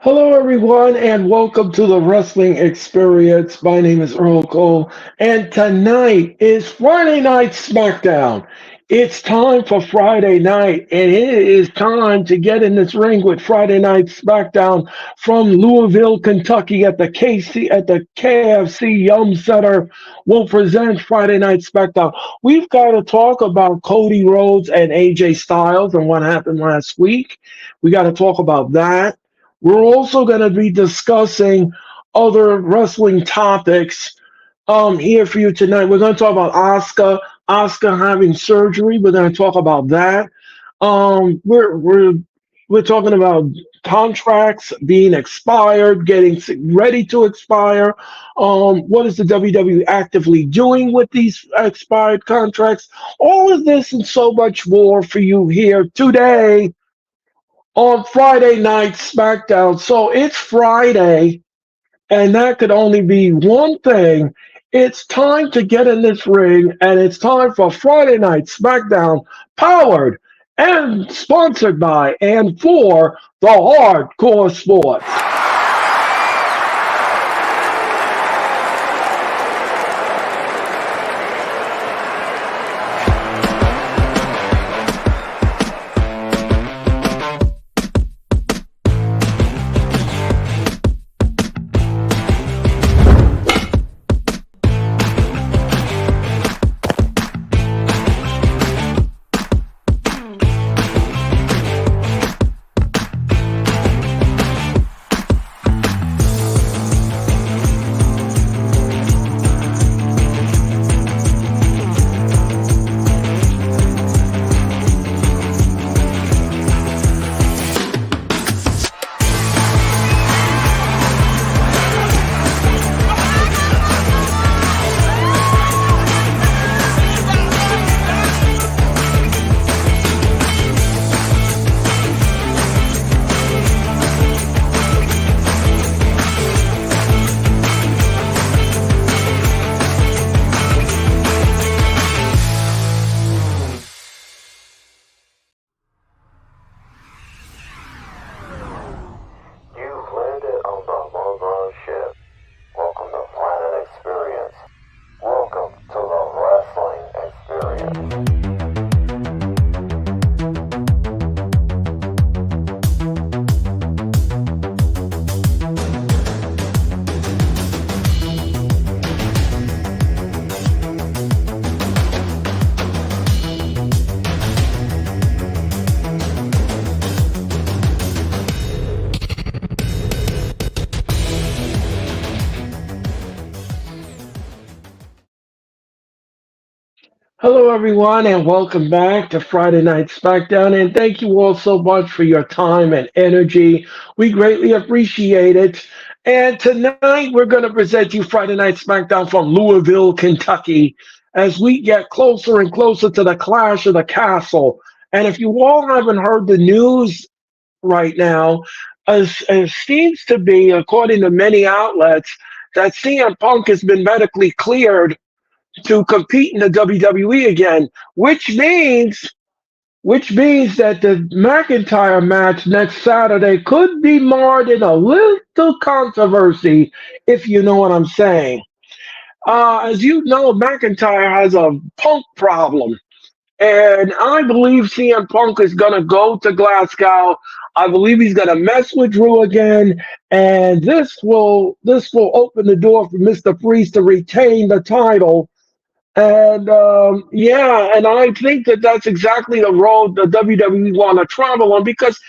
Hello, everyone, and welcome to the Wrestling Experience. My name is Earl Cole, and tonight is Friday Night Smackdown. It's time for Friday night, and it is time to get in this ring with Friday Night Smackdown from Louisville, Kentucky, at the KFC Yum Center. Will present Friday Night Smackdown. We've got to talk about Cody Rhodes and AJ Styles and what happened last week. We got to talk about that. We're also going to be discussing other wrestling topics here for you tonight. We're going to talk about Asuka having surgery. We're going to talk about that. We're talking about contracts being expired, getting ready to expire. What is the WWE actively doing with these expired contracts? All of this and so much more for you here today on Friday Night SmackDown. So it's Friday, and that could only be one thing. It's time to get in this ring, and it's time for Friday Night SmackDown, powered and sponsored by and for the Hardcore Sports. You've landed on the Longbow ship. Welcome to Planet Experience. Welcome to the Wrestling Experience. Hello, everyone, and welcome back to Friday Night SmackDown. And thank you all so much for your time and energy. We greatly appreciate it. And tonight, we're going to present you Friday Night SmackDown from Louisville, Kentucky, as we get closer and closer to the Clash of the Castle. And if you all haven't heard the news right now, as seems to be, according to many outlets, that CM Punk has been medically cleared to compete in the WWE again, which means that the McIntyre match next Saturday could be marred in a little controversy, if you know what I'm saying. As you know, McIntyre has a Punk problem, and I believe CM Punk is going to go to Glasgow. I believe he's going to mess with Drew again, and this will open the door for Mr. Priest to retain the title. And yeah, and I think that that's exactly the road the WWE want to travel on, because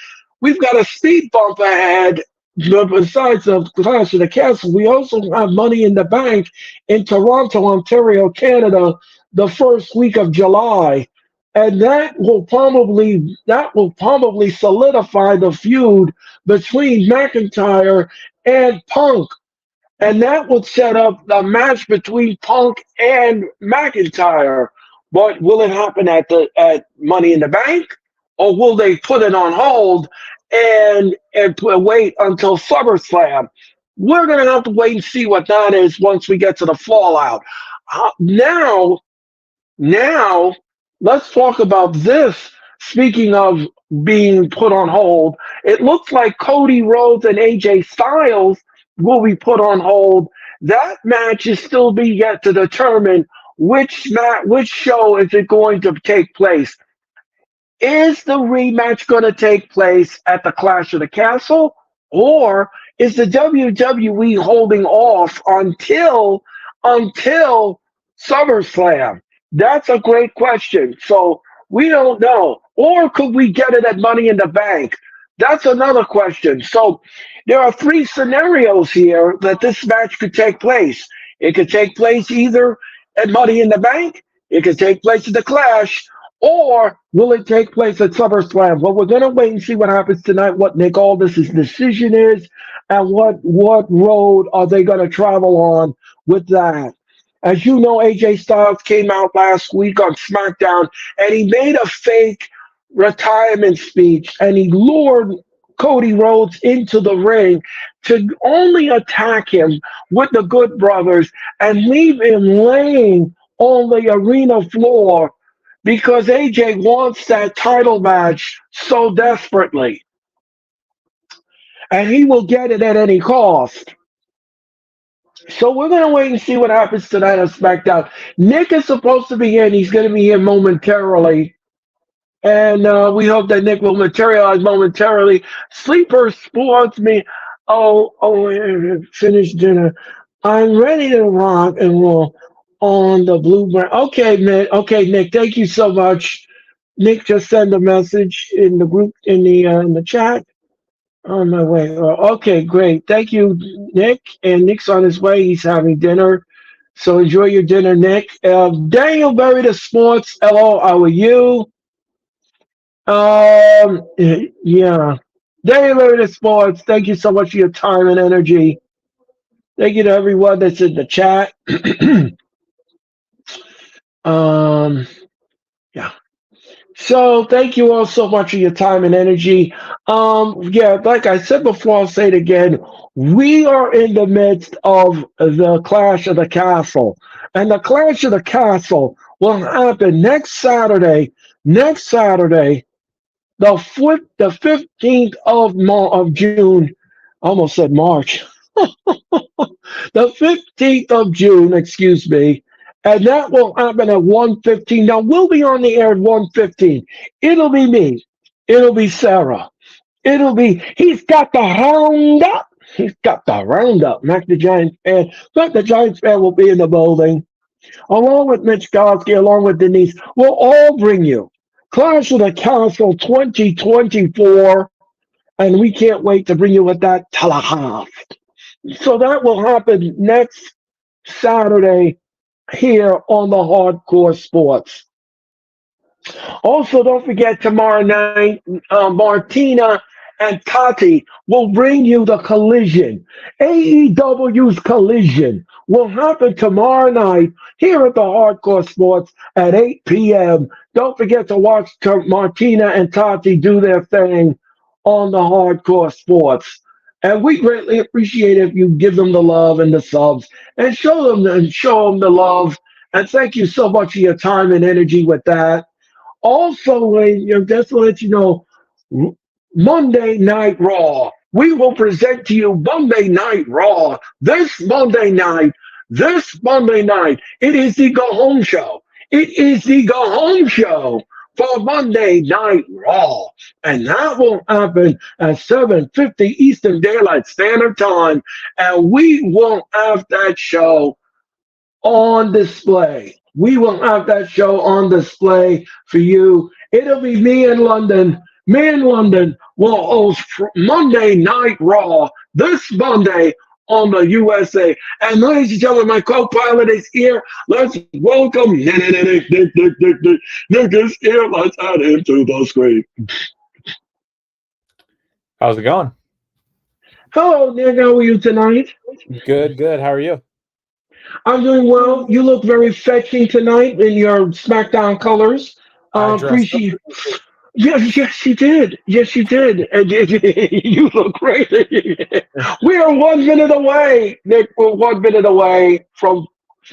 we've got a speed bump ahead. Besides the Clash of the Castle, we also have Money in the Bank in Toronto, Ontario, Canada, the first week of July, and that will probably solidify the feud between McIntyre and Punk, and that would set up the match between Punk and McIntyre. But will it happen at Money in the Bank, or will they put it on hold and wait until SummerSlam? We're gonna have to wait and see what that is once we get to the fallout. Now, now, let's talk about this. Speaking of being put on hold, It looks like Cody Rhodes and AJ Styles will be put on hold. That match is still being yet to determine which show is it going to take place. Is the rematch going to take place at the Clash of the Castle, or is the WWE holding off until SummerSlam? That's a great question. So we don't know. Or could we get it at Money in the Bank? That's another question. So there are three scenarios here that this match could take place. It could take place either at Money in the Bank, it could take place at the Clash, or will it take place at SummerSlam? Well, we're going to wait and see what happens tonight, what Nick Aldis's decision is, and what road are they going to travel on with that. As you know, AJ Styles came out last week on Smackdown, and he made a fake retirement speech, and he lured Cody Rhodes into the ring to only attack him with the Good Brothers and leave him laying on the arena floor because AJ wants that title match so desperately, and he will get it at any cost. So we're going to wait and see what happens tonight on SmackDown. Nick is supposed to be in. He's going to be here momentarily. And we hope that Nick will materialize momentarily. Sleeper Sports me. Finished dinner. I'm ready to rock and roll on the blue brand. Okay, Nick. Okay, Nick. Thank you so much. Nick just sent a message in the group in the chat. On my way. Okay, great. Thank you, Nick. And Nick's on his way. He's having dinner. So enjoy your dinner, Nick. Daniel Berry the Sports. Hello, how are you? Yeah. Daniel Berry the Sports. Thank you so much for your time and energy. Thank you to everyone that's in the chat. um, yeah. So thank you all so much for your time and energy. Yeah, like I said before, I'll say it again. We are in the midst of the Clash of the Castle, and the Clash of the Castle will happen next Saturday. Next Saturday, the 15th of June. I almost said March. The 15th of June, excuse me, and that will happen at 1:15. Now, we'll be on the air at 1:15. It'll be me. It'll be Sarah. He's got the roundup. He's got the roundup. Mac the Giants fan. Mac the Giants fan will be in the building, along with Mitch Gosky, along with Denise. We'll all bring you Clash of the Castle 2024, and we can't wait to bring you with that telehouse. So that will happen next Saturday here on the Hardcore Sports. Also, don't forget tomorrow night, Martina and Tati will bring you the Collision. AEW's Collision will happen tomorrow night here at the Hardcore Sports at 8 p.m. Don't forget to watch Martina and Tati do their thing on the Hardcore Sports. And we greatly appreciate if you give them the love and the subs and show them the love. And thank you so much for your time and energy with that. Also, just to let you know, Monday Night Raw. We will present to you Monday Night Raw this Monday night. This Monday night. It is the go home show. It is the go home show for Monday Night Raw. And that will happen at 7:50 Eastern Daylight Standard Time. And we will have that show on display. We will have that show on display for you. It'll be me in London. Me in London will host Monday Night Raw this Monday on the USA. And ladies and gentlemen, my co-pilot is here. Let's welcome Nick is here. Let's add him to the screen. How's it going? Hello, Nick. How are you tonight? Good, good. How are you? I'm doing well. You look very fetching tonight in your SmackDown colors. Appreciate. Yes, you did. Yes, you did. And you look great. We are 1 minute away, Nick. We're 1 minute away from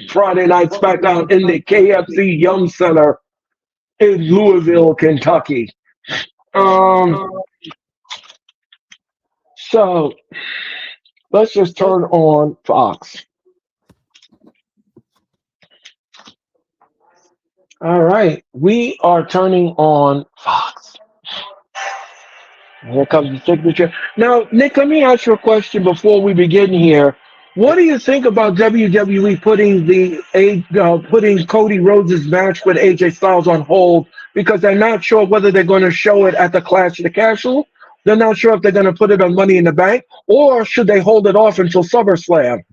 Friday Night SmackDown in the KFC Yum Center in Louisville, Kentucky. So let's just turn on Fox. All right, we are turning on Fox. Here comes the signature. Now, Nick, let me ask you a question before we begin here. What Yep. do you think about WWE putting Cody Rhodes' match with AJ Styles on hold because they're not sure whether they're going to show it at the Clash of the Castle? They're not sure if they're going to put it on Money in the Bank, or should they hold it off until SummerSlam?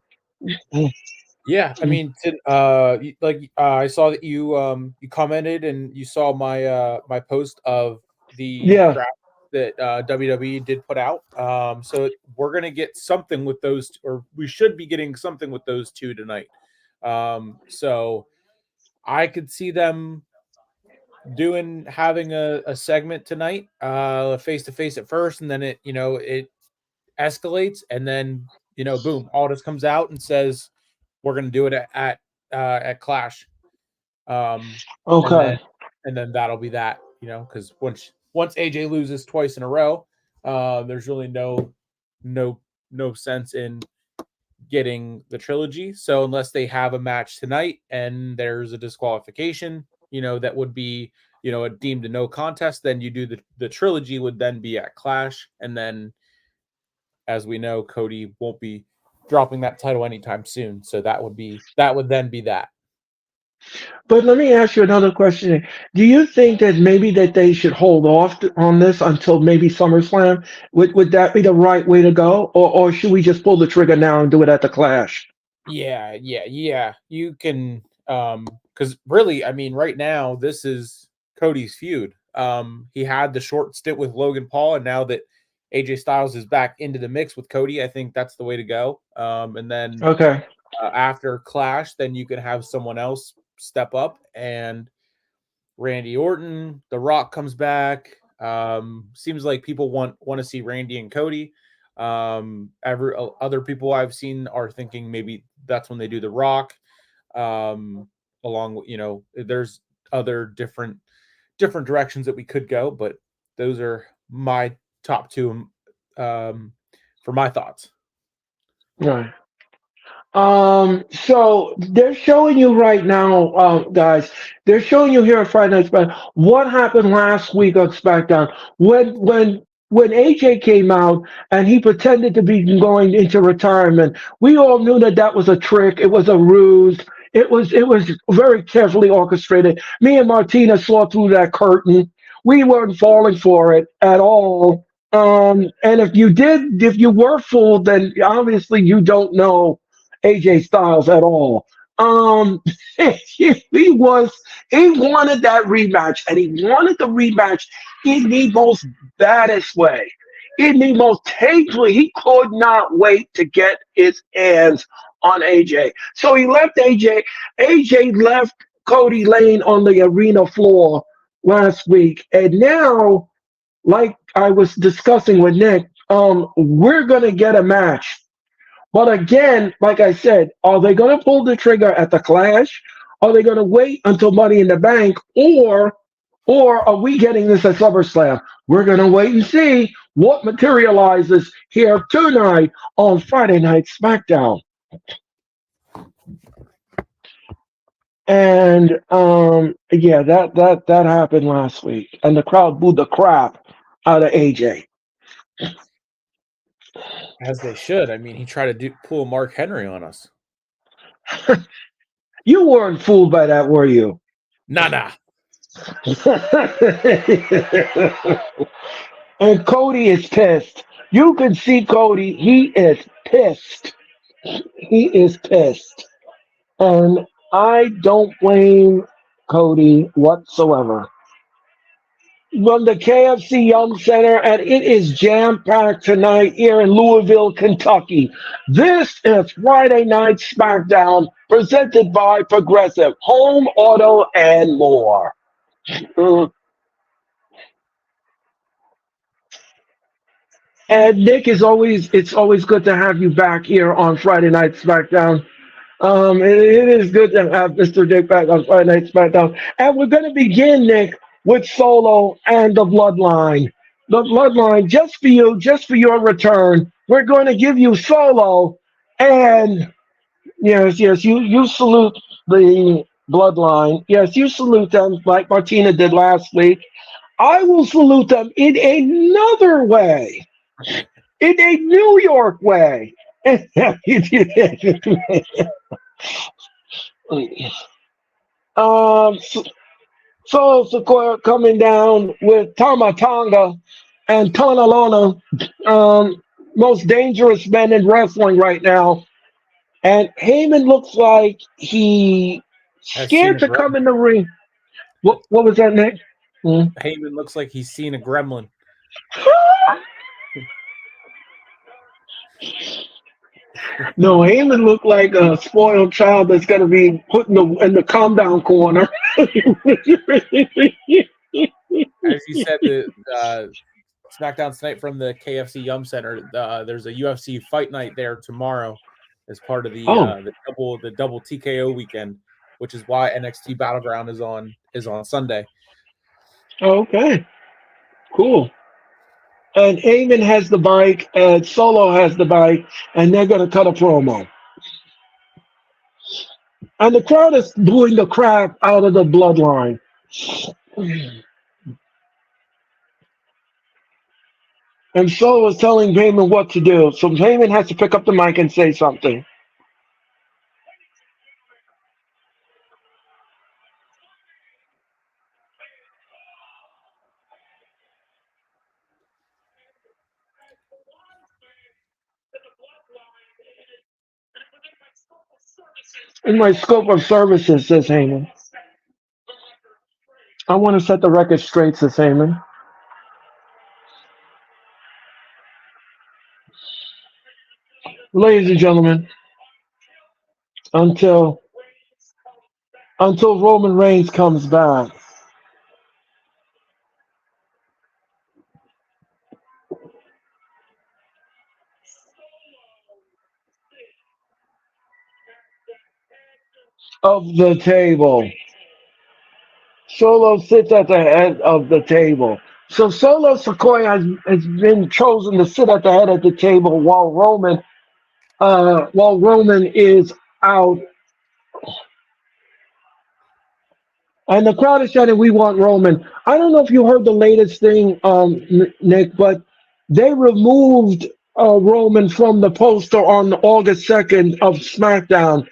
Yeah, I mean, I saw that you commented and you saw my my post of the Yeah. graph that WWE did put out. So we're gonna get something with those, or we should be getting something with those two tonight. So I could see them doing having a segment tonight, face to face at first, and then it escalates, and then boom, Aldis comes out and says we're going to do it at Clash, um, and then Okay. that'll be that, because once AJ loses twice in a row, there's really no no sense in getting the trilogy. So unless they have a match tonight and there's a disqualification, that would be deemed a no contest, then you do the trilogy would then be at Clash, and then as we know, Cody won't be dropping that title anytime soon. So that would then be that. But let me ask you another question. Do you think that maybe that they should hold off on this until maybe SummerSlam? Would that be the right way to go, or should we just pull the trigger now and do it at the Clash? Yeah. You can because really, I mean, right now this is Cody's feud. He had the short stint with Logan Paul, and now that AJ Styles is back into the mix with Cody, I think that's the way to go. And then Okay. after Clash, then you can have someone else step up, and Randy Orton, The Rock comes back. Seems like people want to see Randy and Cody. Every other people I've seen are thinking maybe that's when they do The Rock. Along with there's other different directions that we could go, but those are my top two for my thoughts. Right. So they're showing you right now, guys. They're showing you here at Friday Night SmackDown what happened last week on SmackDown when AJ came out and he pretended to be going into retirement. We all knew that that was a trick. It was a ruse. It was very carefully orchestrated. Me and Martina saw through that curtain. We weren't falling for it at all. And if you were fooled, then obviously you don't know AJ Styles at all. He was he wanted that rematch, and he wanted the rematch in the most baddest way, in the most tasteful. He could not wait to get his hands on AJ. So he left AJ. AJ left Cody Lane on the arena floor last week, and now, like I was discussing with Nick, we're gonna get a match, but again, like I said, are they going to pull the trigger at the Clash? Are they going to wait until Money in the Bank, or are we getting this at SummerSlam? We're going to wait and see what materializes here tonight on Friday Night SmackDown. And yeah, that happened last week, and the crowd booed the crap out of AJ. As they should. I mean, he tried to pull Mark Henry on us. You weren't fooled by that, were you? Nah. And Cody is pissed. You can see Cody. He is pissed. He is pissed. And I don't blame Cody whatsoever. From the KFC Yum Center, and it is jam packed tonight here in Louisville, Kentucky. This is Friday Night SmackDown, presented by Progressive Home, Auto, and more. Mm. And Nick, it's always good to have you back here on Friday Night SmackDown. It is good to have Mr. Dick back on Friday Night SmackDown. And we're going to begin, Nick, with Solo and the Bloodline. the bloodline, just for you, just for your return. We're going to give you Solo, and yes, yes, you salute the bloodline. Yes, you salute them like Martina did last week. I will salute them in another way, in a New York way. So, so Sequoia coming down with Tamatanga and Tonalona, most dangerous men in wrestling right now. And Heyman looks like he Has seen scared a to come gremlin. in the ring. What was that, Nick? Hmm. Heyman looks like he's seen a gremlin. No, Heyman looked like a spoiled child that's gonna be put in the calm down corner. As you said, the SmackDown tonight from the KFC Yum Center. There's a UFC fight night there tomorrow as part of Oh, the double TKO weekend, which is why NXT Battleground is on Sunday. okay, cool. And Heyman has the bike, and Solo has the bike, and they're gonna cut a promo. And the crowd is booing the crap out of the bloodline. And Solo is telling Heyman what to do. So Heyman has to pick up the mic and say something. In my scope of services, says Heyman. I want to set the record straight, says Heyman. Ladies and gentlemen, until Roman Reigns comes back, of the table. Solo sits at the head of the table. So Solo Sequoia has been chosen to sit at the head of the table while Roman is out. And the crowd is shouting, "We want Roman." I don't know if you heard the latest thing, Nick, but they removed Roman from the poster on August 2nd of SmackDown,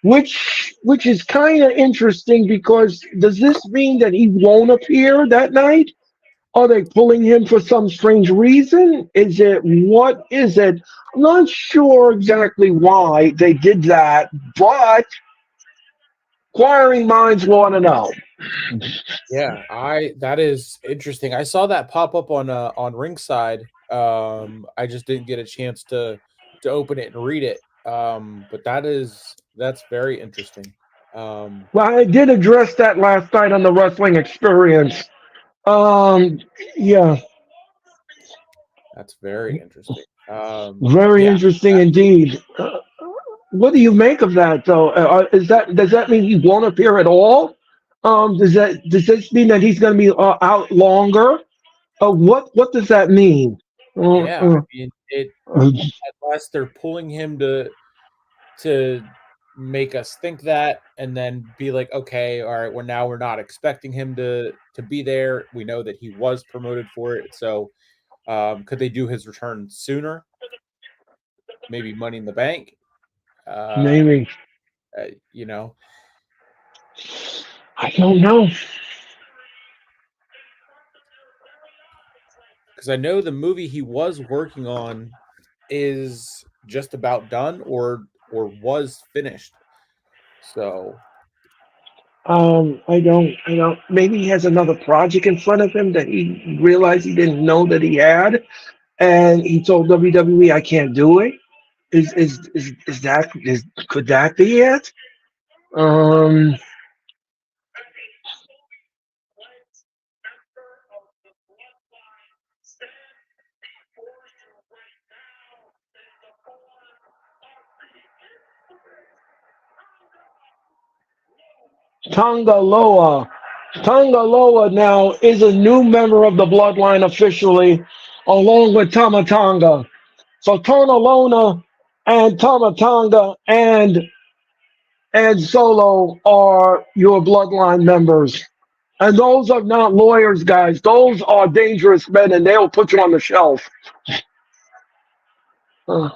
which is kind of interesting because does this mean that he won't appear that night? Are they pulling him for some strange reason? Is it what is it? I'm not sure exactly why they did that, but inquiring minds want to know. Yeah, I that is interesting. I saw that pop up on Ringside. I just didn't get a chance to open it and read it. But that's very interesting. Um, Well, I did address that last night on the wrestling experience. Um, yeah, that's very interesting. very Yeah, interesting indeed. What do you make of that, though? Does that mean he won't appear at all? Does this mean that he's going to be out longer? What does that mean? Uh, yeah. I uh, mean, it uh, unless they're pulling him to make us think that, and then be like, okay, all right, we're not expecting him to be there. We know that he was promoted for it, so could they do his return sooner? Maybe Money in the Bank. Uh, Maybe you know, I don't know. because I know the movie he was working on is just about done or was finished. So I don't. Maybe he has another project in front of him that he realized he didn't know that he had, and he told WWE, "I can't do it." Is that is could that be it? Um, Tongaloa. Tonga Loa now is a new member of the bloodline officially, along with Tama Tonga. So Tona Lona and Tama Tonga and Solo are your bloodline members. And those are not lawyers, guys. Those are dangerous men, and they'll put you on the shelf. Uh,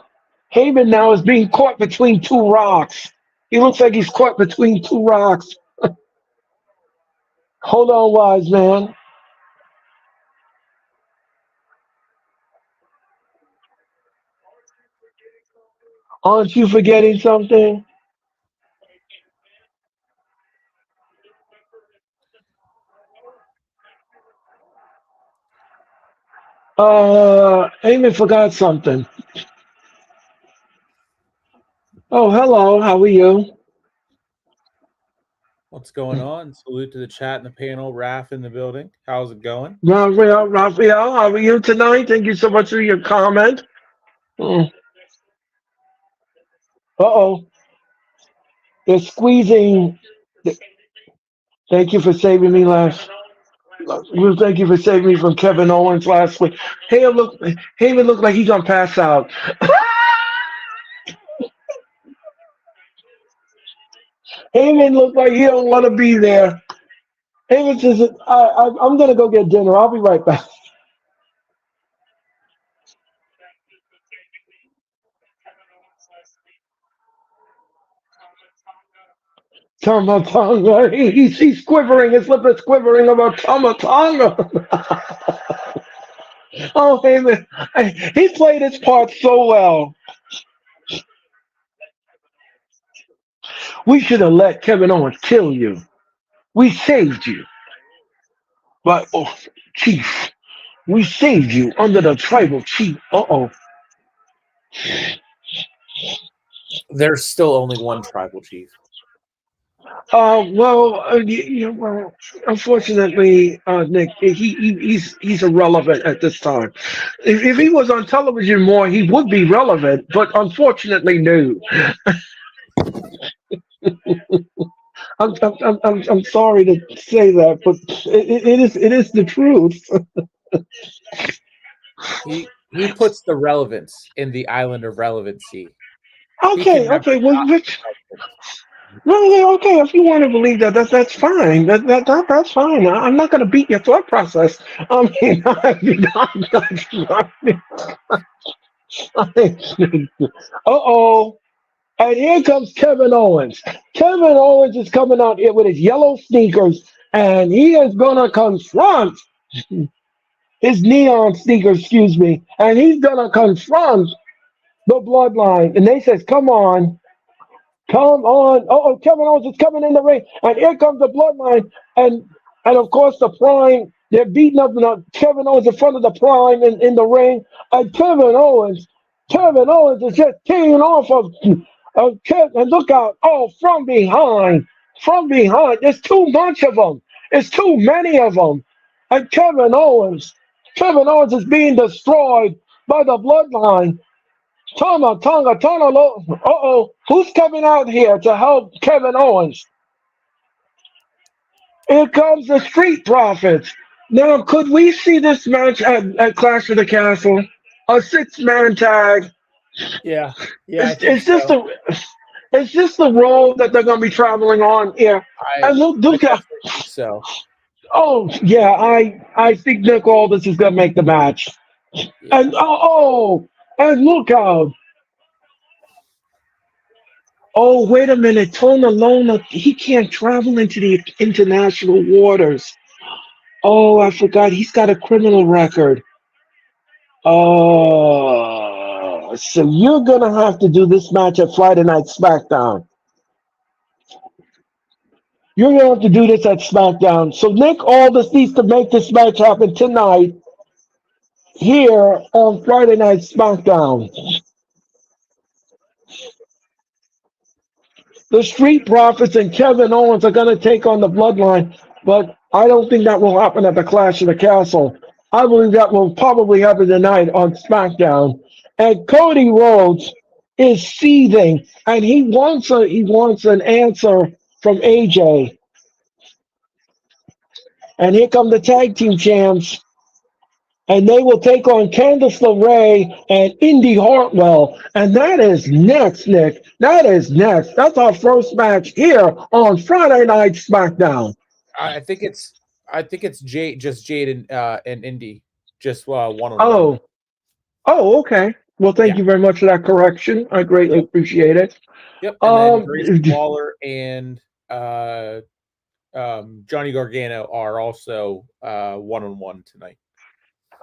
Heyman now is being caught between two rocks. He looks like he's caught between two rocks. Hold on, wise man. Aren't you forgetting something? Heyman forgot something. Oh, hello. How are you? What's going on? Salute to the chat and the panel. Raph in the building. How's it going? Raphael, how are you tonight? Thank you so much for your comment. Uh oh. They're squeezing. Thank you for saving me last. Well, thank you for saving me from Kevin Owens last week. Heyman looked like he's gonna pass out. Heyman looked like he don't want to be there. Heyman says, I'm gonna go get dinner. I'll be right back. Tamatanga. He's quivering. His lip is quivering about Tamatanga. Oh, Heyman. He played his part so well. We should have let Kevin Owens kill you. We saved you. But, oh, Chief, we saved you under the tribal chief. Uh-oh. There's still only one tribal chief. Well, unfortunately, Nick, he's irrelevant at this time. If he was on television more, he would be relevant. But unfortunately, no. I'm sorry to say that, but it is the truth. He puts the relevance in the island of relevancy. Okay. Well, okay. If you want to believe that, that's fine. That's fine. I'm not going to beat your thought process. I mean, uh-oh. And here comes Kevin Owens. Kevin Owens is coming out here with his yellow sneakers, and he is going to confront his neon sneakers, excuse me, and he's going to confront the bloodline. And they says, come on. Come on. Oh, Kevin Owens is coming in the ring. And here comes the bloodline. And of course, the Prime, they're beating up Kevin Owens in front of the Prime in the ring. And Kevin Owens is just teeing off of Kevin. And look out. Oh, from behind. From behind. There's too much of them. There's too many of them. And Kevin Owens is being destroyed by the bloodline. Tonga, uh-oh. Who's coming out here to help Kevin Owens? Here comes the Street Profits. Now, could we see this match at Clash of the Castle? A six-man tag. Yeah. It's just the road that they're going to be traveling on here. And look at. So. Oh, yeah, I think Nick Aldis is going to make the match. Yeah. And, and look out. Oh, wait a minute. Tona Lona, he can't travel into the international waters. Oh, I forgot. He's got a criminal record. Oh, so you're going to have to do this match at Friday Night Smackdown. You're going to have to do this at Smackdown. So Nick Aldis needs to make this match happen tonight here on Friday Night Smackdown. The Street Profits and Kevin Owens are going to take on the Bloodline, but I don't think that will happen at the Clash of the Castle. I believe that will probably happen tonight on SmackDown. And Cody Rhodes is seething, and he wants an answer from AJ. And here come the tag team champs. And they will take on Candice LeRae and Indy Hartwell. And that is next, Nick. That is next. That's our first match here on Friday Night SmackDown. I think it's just Jade and Indy, just one on one. Oh, oh, okay. Well, thank Yeah. you very much for that correction. I greatly Yep. appreciate it. Yep. And then Um, Grayson Waller and Johnny Gargano are also one on one tonight.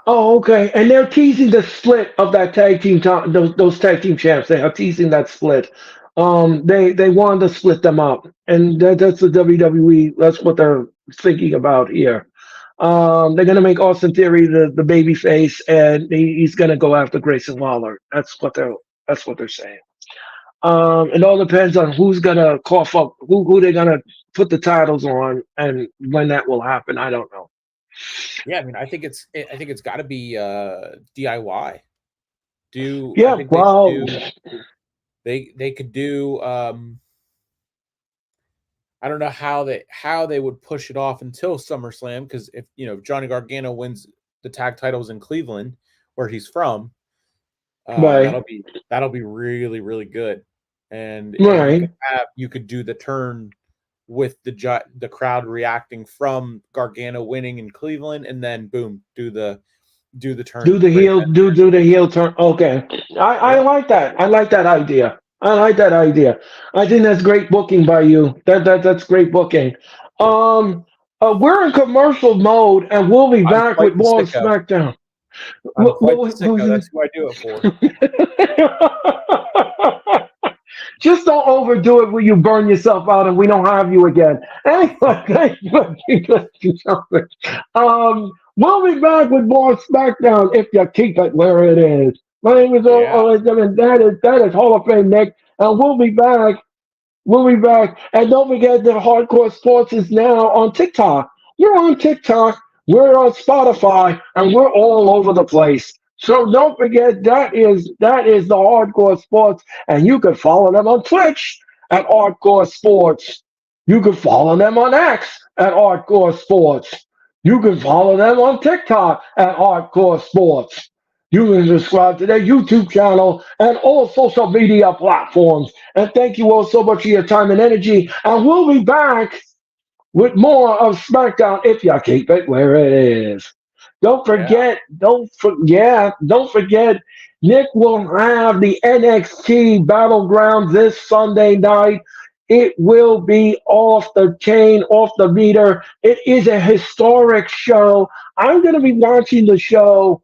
oh, okay. And they're teasing the split of that tag team. Those tag team champs. They are teasing that split. They wanted to split them up, and that's the WWE. That's what they're thinking about here. They're gonna make Austin Theory the baby face, and he's gonna go after Grayson Waller. That's what they're saying. It all depends on who's gonna cough up who they're gonna put the titles on, and when that will happen. I don't know. Yeah, I mean, I think it's got to be DIY. I Yeah, think they should well, do they could do I don't know how they would push it off until SummerSlam, because if Johnny Gargano wins the tag titles in Cleveland, where he's from, right, that'll be really really good, and right. you could do the turn with the crowd reacting from Gargano winning in Cleveland, and then boom, do the turn right then. Do the heel turn. Okay, I Yep. like that. I like that idea. I like that idea. I think that's great booking by you. That's great booking. Um, we're in commercial mode, and we'll be I'm back quite with the more sicko. SmackDown. I'm quite the sicko. That's who I do it for. Just don't overdo it where you burn yourself out and we don't have you again. Anyway, we'll be back with more SmackDown if you keep it where it is. My name is Yeah. that is Hall of Fame Nick, and we'll be back. We'll be back. And don't forget that Hardcore Sports is now on TikTok. We're on TikTok, we're on Spotify, and we're all over the place. So don't forget that is the Hardcore Sports, and you can follow them on Twitch at Hardcore Sports. You can follow them on X at Hardcore Sports. You can follow them on TikTok at Hardcore Sports. You can subscribe to their YouTube channel and all social media platforms. And thank you all so much for your time and energy. And we'll be back with more of SmackDown if you keep it where it is. Yeah. Don't forget, Nick will have the NXT Battleground this Sunday night. It will be off the chain, off the meter. It is a historic show. I'm going to be watching the show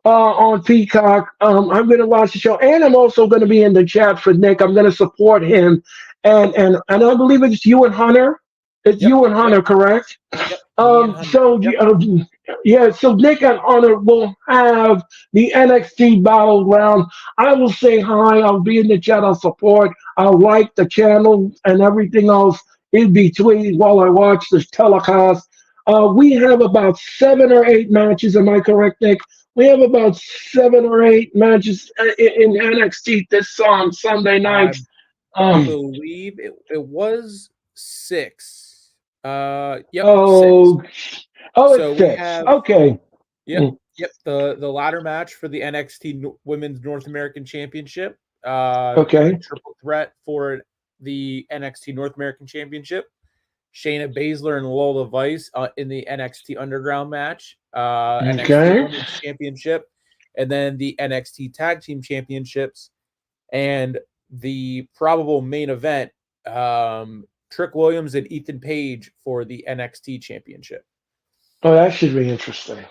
on Peacock. I'm going to watch the show, and I'm also going to be in the chat for Nick. I'm going to support him, and I believe it's you and Hunter. It's Yep. you and Yep. Hunter, correct? Yep. Me and Hunter. So Yep. yeah, so Nick and Hunter will have the NXT Battleground. I will say hi. I'll be in the chat. I'll support. I'll like the channel and everything else in between while I watch this telecast. We have about 7 or 8 matches. Am I correct, Nick? We have about 7 or 8 matches in NXT this Sunday night. I Um, believe it was 6. Yep, 6. oh, it's So we 6. have Okay. yep, Mm, yep, the ladder match for the NXT Women's North American Championship. A okay. triple threat for the NXT North American Championship. Shayna Baszler and Lola Vice in the NXT Underground match, NXT Okay. Women's Championship, and then the NXT Tag Team Championships, and the probable main event, Trick Williams and Ethan Page for the NXT Championship. Oh, that should be interesting.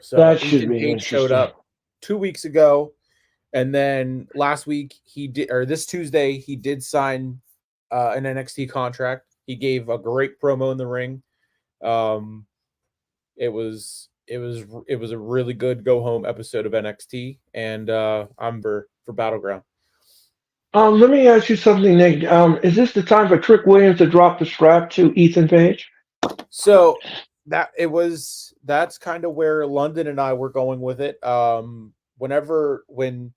So That should Ethan be Page showed interesting. up 2 weeks ago, and then last week this Tuesday he did sign an NXT contract. He gave a great promo in the ring. Um, it was a really good go home episode of NXT, and I'm for Battleground. Let me ask you something, Nick. Is this the time for Trick Williams to drop the strap to Ethan Page? So that's kind of where London and I were going with it. When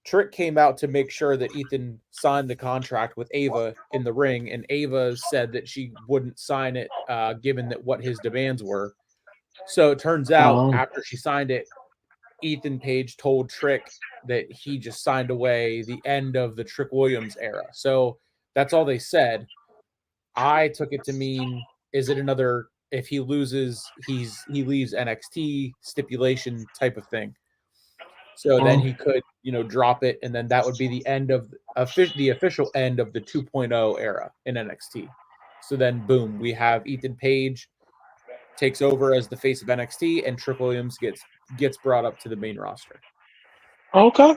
Trick came out to make sure that Ethan signed the contract with Ava in the ring, and Ava said that she wouldn't sign it, given that what his demands were. So it turns out Um, after she signed it, Ethan Page told Trick that he just signed away the end of the Trick Williams era. So that's all they said. I took it to mean, is it another, if he loses, he leaves NXT stipulation type of thing. So then um, he could, drop it, and then that would be the end of the official end of the 2.0 era in NXT. So then, boom, we have Ethan Page takes over as the face of NXT, and Trick Williams gets brought up to the main roster. okay.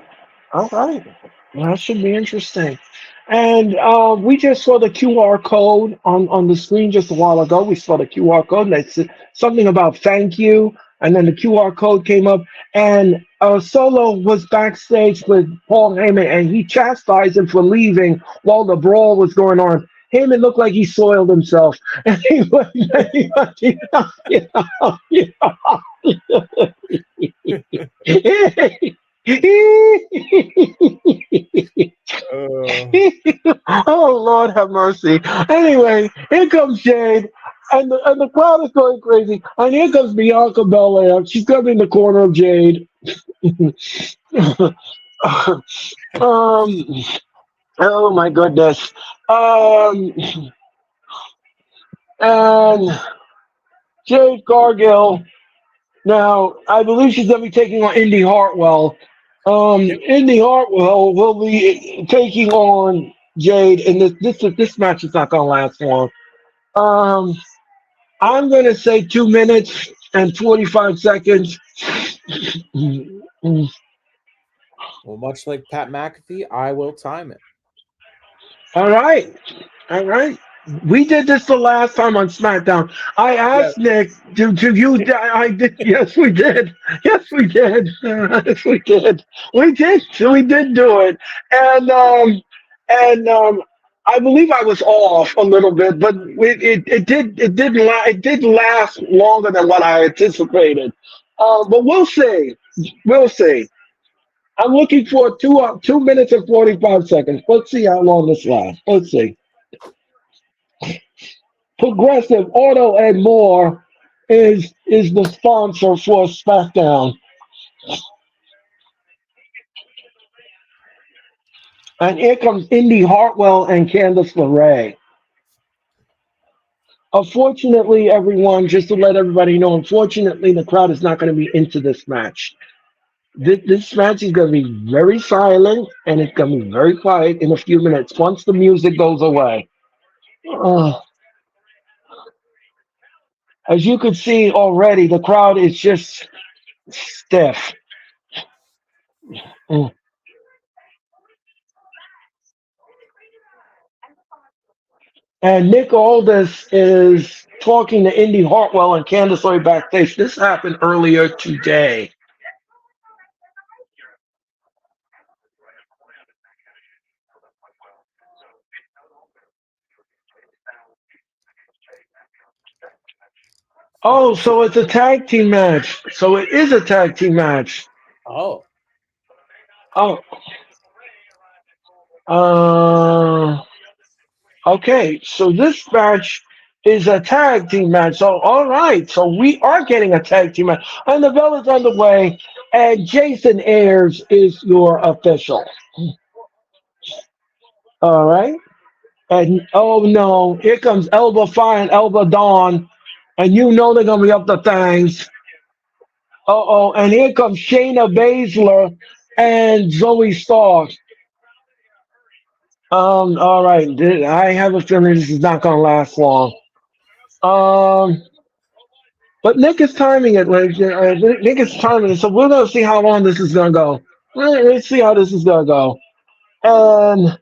All right. That should be interesting. And we just saw the QR code on the screen just a while ago. We saw the QR code, and it's something about thank you. And then the QR code came up, and Solo was backstage with Paul Heyman, and he chastised him for leaving while the brawl was going on. Heyman looked like he soiled himself. And he was, oh Lord have mercy. Anyway, here comes Jade, and the crowd is going crazy. And here comes Bianca Belair. She's coming in the corner of Jade. Oh my goodness. And Jade Cargill. Now, I believe she's going to be taking on Indy Hartwell. Indy Hartwell will be taking on Jade, and this match is not going to last long. I'm going to say 2 minutes and 45 seconds. Well, much like Pat McAfee, I will time it. All right. All right. We did this the last time on SmackDown. I asked Nick to use. I did. Yes, we did. Yes, we did. Yes, we did. We did. We did do it. And I believe I was off a little bit, but it did last longer than what I anticipated. But we'll see. We'll see. I'm looking for 2 minutes and 45 seconds. Let's see how long this lasts. Let's see. Progressive Auto and More is the sponsor for SmackDown. And here comes Indy Hartwell and Candice LeRae. Unfortunately, everyone, just to let everybody know, unfortunately, the crowd is not going to be into this match. This match is going to be very silent, and it's going to be very quiet in a few minutes once the music goes away. As you can see already, the crowd is just stiff. Mm. And Nick Aldis is talking to Indy Hartwell and Candice LeRae backstage. This happened earlier today. Oh, so it's a tag team match. So it is a tag team match. Oh. Oh. Okay, so this match is a tag team match. So, all right, so we are getting a tag team match. And the bell is underway, and Jason Ayers is your official. All right. And oh no, here comes Elba Fire and Elba Dawn. And you know they're going to be up to things. Uh-oh, and here comes Shayna Baszler and Zoe Stark. All right. I have a feeling this is not going to last long. But Nick is timing it. Nick is timing it, so we're going to see how long this is going to go. Let's see how this is going to go. And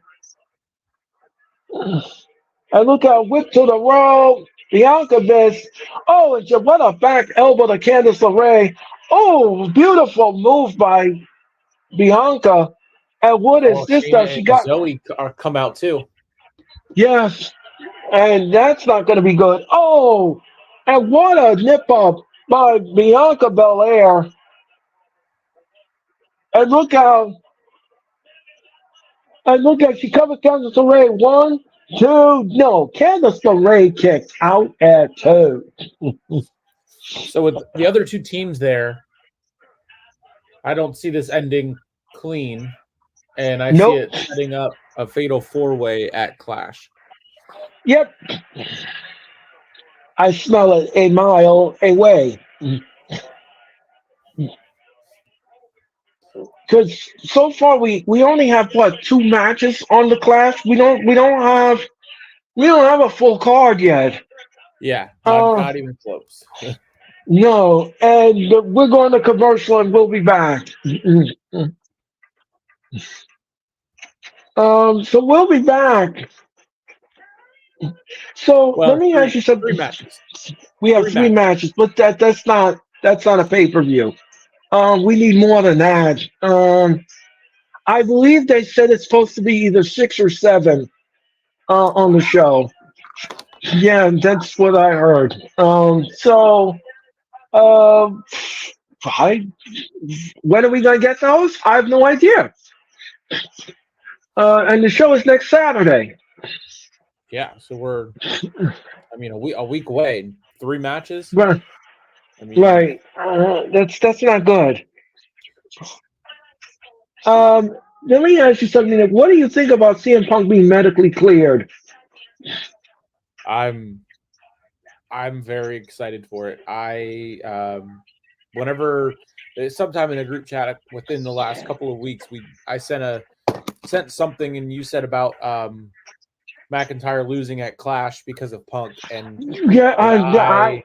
look out, whip to the road. Bianca missed. Oh, and what a back elbow to Candice LeRae. Oh, beautiful move by Bianca. And what is this? Shayna She and got Zoe come out too. yes, and that's not going to be good. Oh, and what a nip up by Bianca Belair. And look how And look at she covers Candice LeRae. 1, 2, no. Candice LeRae kicks out at 2. So with the other two teams there, I don't see this ending clean, and I see Nope. it setting up a fatal four-way at Clash. Yep. I smell it a mile away. Because so far we only have what 2 matches on the Clash. We don't have a full card yet. Yeah, not Uh not even close. no, and we're going to commercial and we'll be back. So we'll be back. So let Well, me ask three you three something. matches. We have Three 3 matches, matches. but that's not a pay-per-view. We need more than that. I believe they said it's supposed to be either 6 or 7 on the show. Yeah, that's what I heard. Uh, I, when are we gonna get those? I have no idea. And the show is next Saturday. Yeah, so we're a week away. 3 matches. Right, I mean, right. That's not good. Um, Let me ask you something. Nick. What do you think about CM Punk being medically cleared? I'm I'm very excited for it. Whenever sometime in a group chat within the last couple of weeks, I sent something and you said about McIntyre losing at Clash because of Punk Yeah, and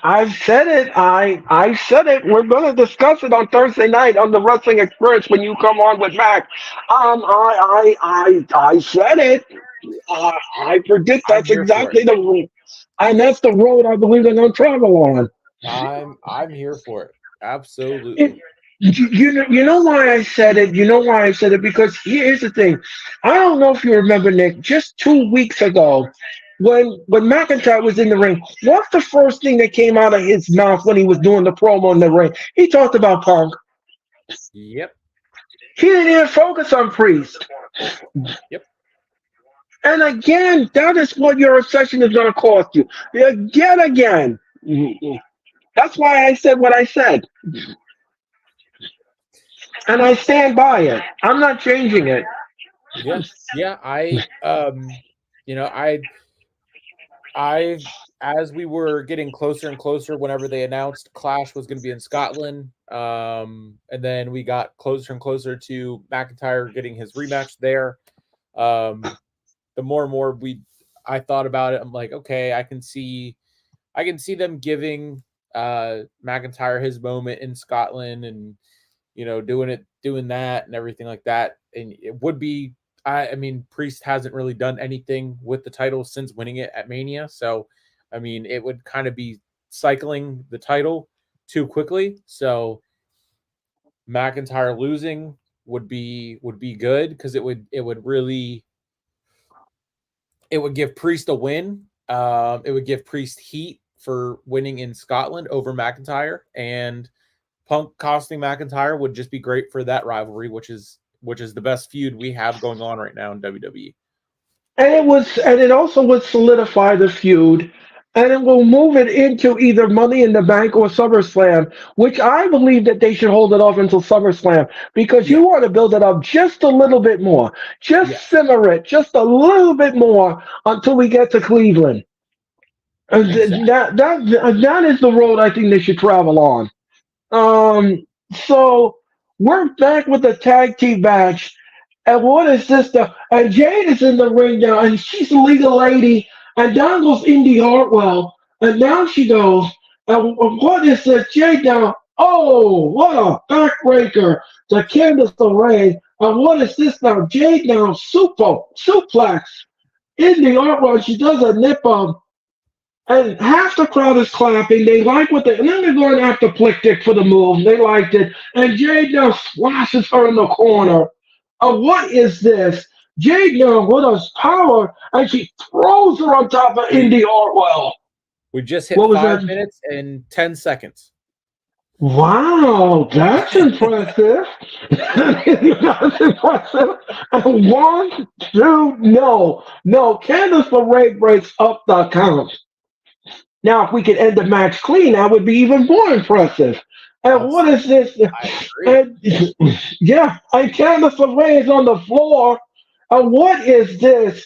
I've said it. I said it. We're going to discuss it on Thursday night on the Wrestling Experience when you come on with Mac. I said it. I predict I'm that's here for it. exactly and that's the road I believe they're going to travel on. I'm here for it. It, Absolutely. you know why I said it. You know why I said it because here's the thing. I don't know if you remember Nick. Just 2 weeks ago, when McIntyre was in the ring, what's the first thing that came out of his mouth when he was doing the promo in the ring? He talked about Punk. Yep. He didn't even focus on Priest. Yep. And again, that is what your obsession is going to cost you. Again. That's why I said what I said. And I stand by it. I'm not changing it. Yeah. Yeah. I as we were getting closer and closer, whenever they announced Clash was going to be in Scotland, and then we got closer and closer to McIntyre getting his rematch there. The more and more I thought about it, I'm like, okay, I can see them giving McIntyre his moment in Scotland, and doing that and everything like that. And it would be, I mean, Priest hasn't really done anything with the title since winning it at Mania. So, I mean, it would kind of be cycling the title too quickly. So McIntyre losing would be good because it would give Priest a win. It would give Priest heat for winning in Scotland over McIntyre, and Punk costing McIntyre would just be great for that rivalry, which is the best feud we have going on right now in WWE. And it also would solidify the feud, and it will move it into either Money in the Bank or SummerSlam, which I believe that they should hold it off until SummerSlam because you Yeah. want to build it up just a little bit more, just Yes. simmer it just a little bit more until we get to Cleveland. And Exactly. that is the road I think they should travel on. So we're back with the tag team match. And what is this? And Jade is in the ring now, and she's a legal lady. And down goes Indy Hartwell. And now she goes, and what is this? Jade now, oh, what a backbreaker to Candice LeRae. And what is this now? Jade now, suplex. Indy Hartwell, she does a nip up. And half the crowd is clapping. They like what they, and then they're going after Plickdick for the move. They liked it. And Jade now splashes her in the corner. What is this? Jade now with us power, and she throws her on top of We Indy Hartwell. we just hit What was 5 that? minutes and 10 seconds. Wow, that's impressive. That's impressive. And one, two, no. Candice LeRae breaks up the count. Now, if we could end the match clean, that would be even more impressive. And what is this? I agree. And, yeah, and Candice LeRae is on the floor. And what is this?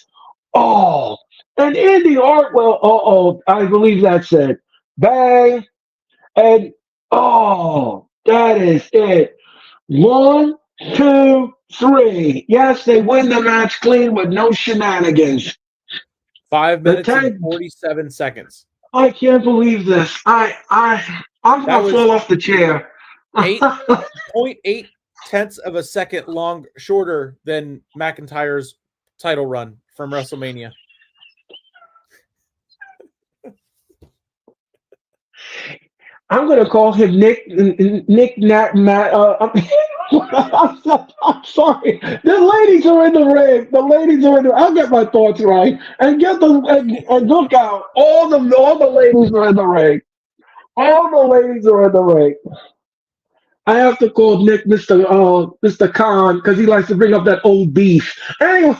Oh, and Indy Hartwell. I believe that's it. Bang. And that is it. One, two, three. Yes, they win the match clean with no shenanigans. 5 The minutes and tag. 47 seconds. I can't believe this. I'm That gonna was fall off the chair. 8.8 tenths of a second shorter than McIntyre's title run from WrestleMania. I'm gonna call him Nick Nat Matt. I'm sorry. The ladies are in the ring. The ladies are in the. I'll get my thoughts right and get the and look out. All the ladies are in the ring. All the ladies are in the ring. I have to call Nick Mr. Khan because he likes to bring up that old beef. Anyway,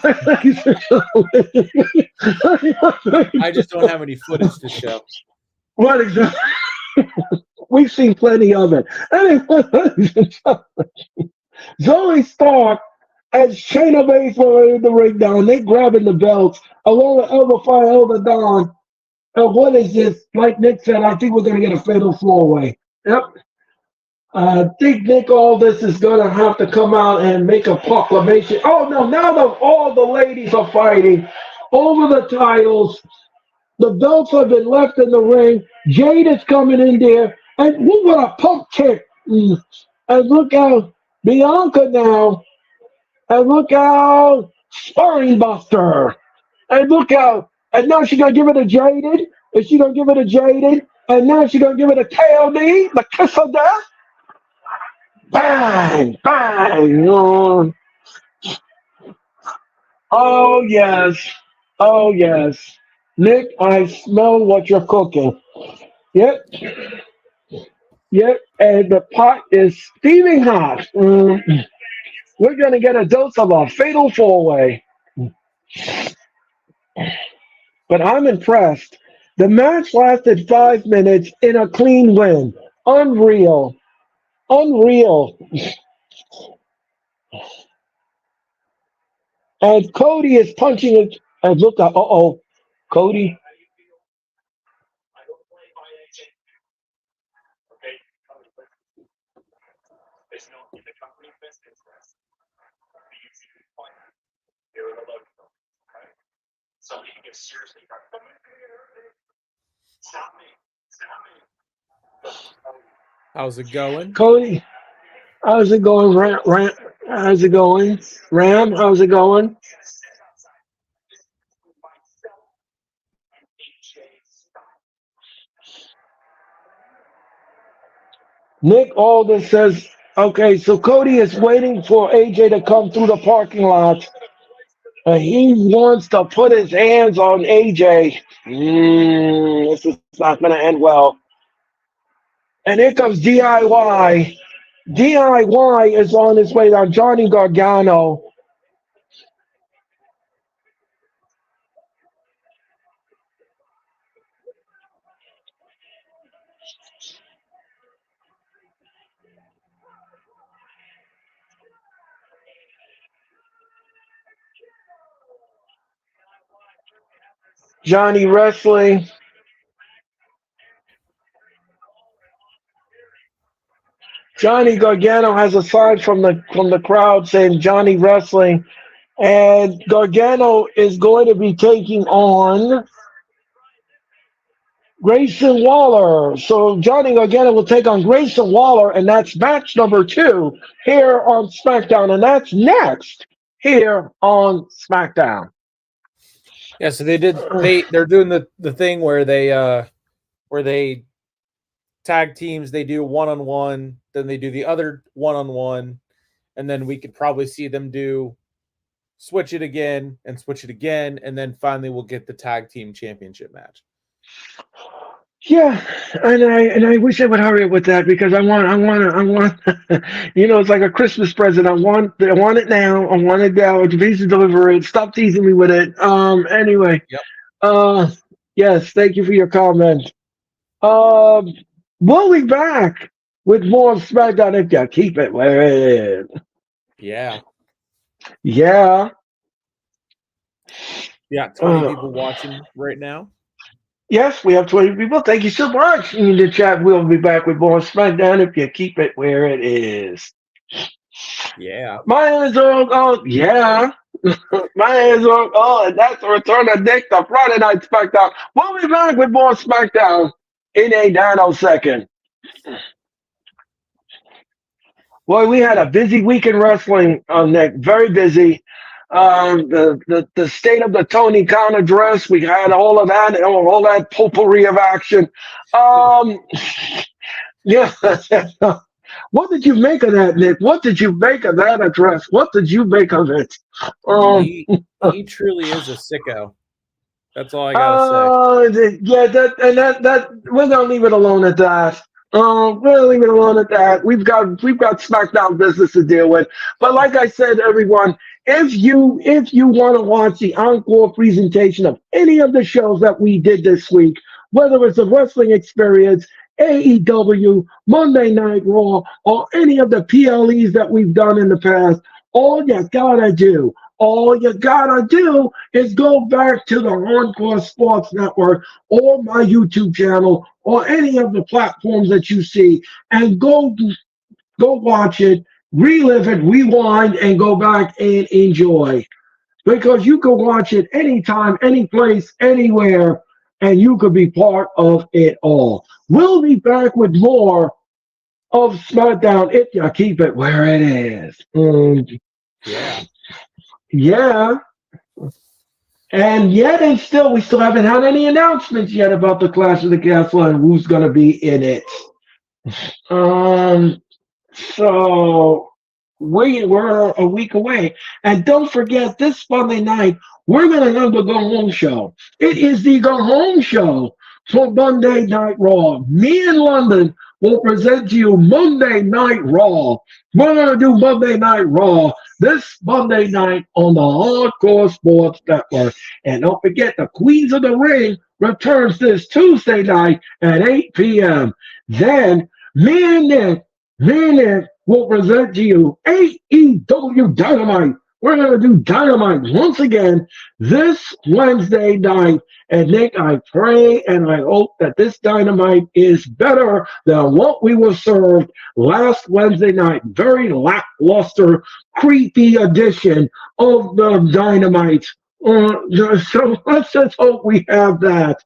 I just don't have any footage to show. what exactly? We've seen plenty of it. Anyway, Zoe Stark and Shayna Baszler in the ring down. They grabbing the belts along with Elba Fire, Elba Dawn. And what is this? Like Nick said, I think we're going to get a fatal four-way. Yep. I think Nick Aldis is going to have to come out and make a proclamation. Oh, no, now that all the ladies are fighting over the titles, the belts have been left in the ring. Jade is coming in there. And look what a pump kick. And look out, Bianca now. And look out, Sparring Buster. And look out. And now she's going to give it to Jaded. And she's going to give it to Jaded. And now she's going to give it a KOD, the kiss of death. Bang, bang. Oh, yes. Oh, yes. Nick, I smell what you're cooking. Yep. Yep. And the pot is steaming hot. We're going to get a dose of a fatal four-way. But I'm impressed. The match lasted 5 minutes in a clean win. Unreal. Unreal. And Cody is punching it. And look at, Cody. How's it going? Cody, how's it going? How's it going? Ram, how's it going? Nick Aldis says, okay, so Cody is waiting for AJ to come through the parking lot. And he wants to put his hands on AJ. This is not going to end well. And here comes DIY. DIY is on his way down. Johnny Gargano. Johnny Wrestling. Johnny Gargano has a sign from the crowd saying Johnny Wrestling. And Gargano is going to be taking on Grayson Waller. So Johnny Gargano will take on Grayson Waller, and that's match number 2 here on SmackDown. And that's next here on SmackDown. Yeah, so they're doing the thing where they tag teams, they do one-on-one, then they do the other one-on-one, and then we could probably see them switch it again, and then finally we'll get the tag team championship match. Yeah, and I wish I would hurry up with that because I want. It's like a Christmas present. I want it now. I want it now. Please deliver it. Stop teasing me with it. Anyway. Yep. Uh. Yes. Thank you for your comment. Um. We'll be back with more of SmackDown if you keep it where it is. Yeah. Yeah. Yeah. 20 Uh, people watching right now. yes, we have 20 people. Thank you so much. In the chat, we'll be back with more SmackDown if you keep it where it is. Yeah. My hands are oh yeah. My hands are oh, and that's the return of Nick, the Friday Night SmackDown. We'll be back with more SmackDown in a nanosecond. Boy, we had a busy week in wrestling, Nick. Very busy. The state of the Tony Khan address, we had all that potpourri of action. Um, yeah. What did you make of that, Nick? What did you make of that address? What did you make of it? Um, He truly is a sicko. That's all I gotta say. yeah, that we're gonna leave it alone at that. We're gonna leave it alone at that. We've got SmackDown business to deal with. But like I said, everyone, if you want to watch the encore presentation of any of the shows that we did this week, whether it's a wrestling experience, AEW, Monday Night Raw, or any of the PLEs that we've done in the past, all you gotta do is go back to the Encore Sports Network or my YouTube channel or any of the platforms that you see and go watch it, relive it, rewind, and go back and enjoy. Because you can watch it anytime, any place, anywhere, and you could be part of it all. We'll be back with more of SmackDown if you keep it where it is. Yeah. Yeah. And yet, and still, we still haven't had any announcements yet about the Clash of the Castle and who's going to be in it. Um, so we're a week away, and don't forget this Monday night we're going to have the Go Home Show. It is the Go Home Show for Monday Night Raw. Me in London will present to you Monday Night Raw. We're going to do Monday Night Raw this Monday night on the Hardcore Sports Network. And don't forget, the Queens of the Ring returns this Tuesday night at 8 p.m. Then, me and Nick will present to you AEW Dynamite. We're going to do Dynamite once again this Wednesday night. And Nick, I pray and I hope that this Dynamite is better than what we were served last Wednesday night. Very lackluster, creepy edition of the Dynamite. So let's just hope we have that.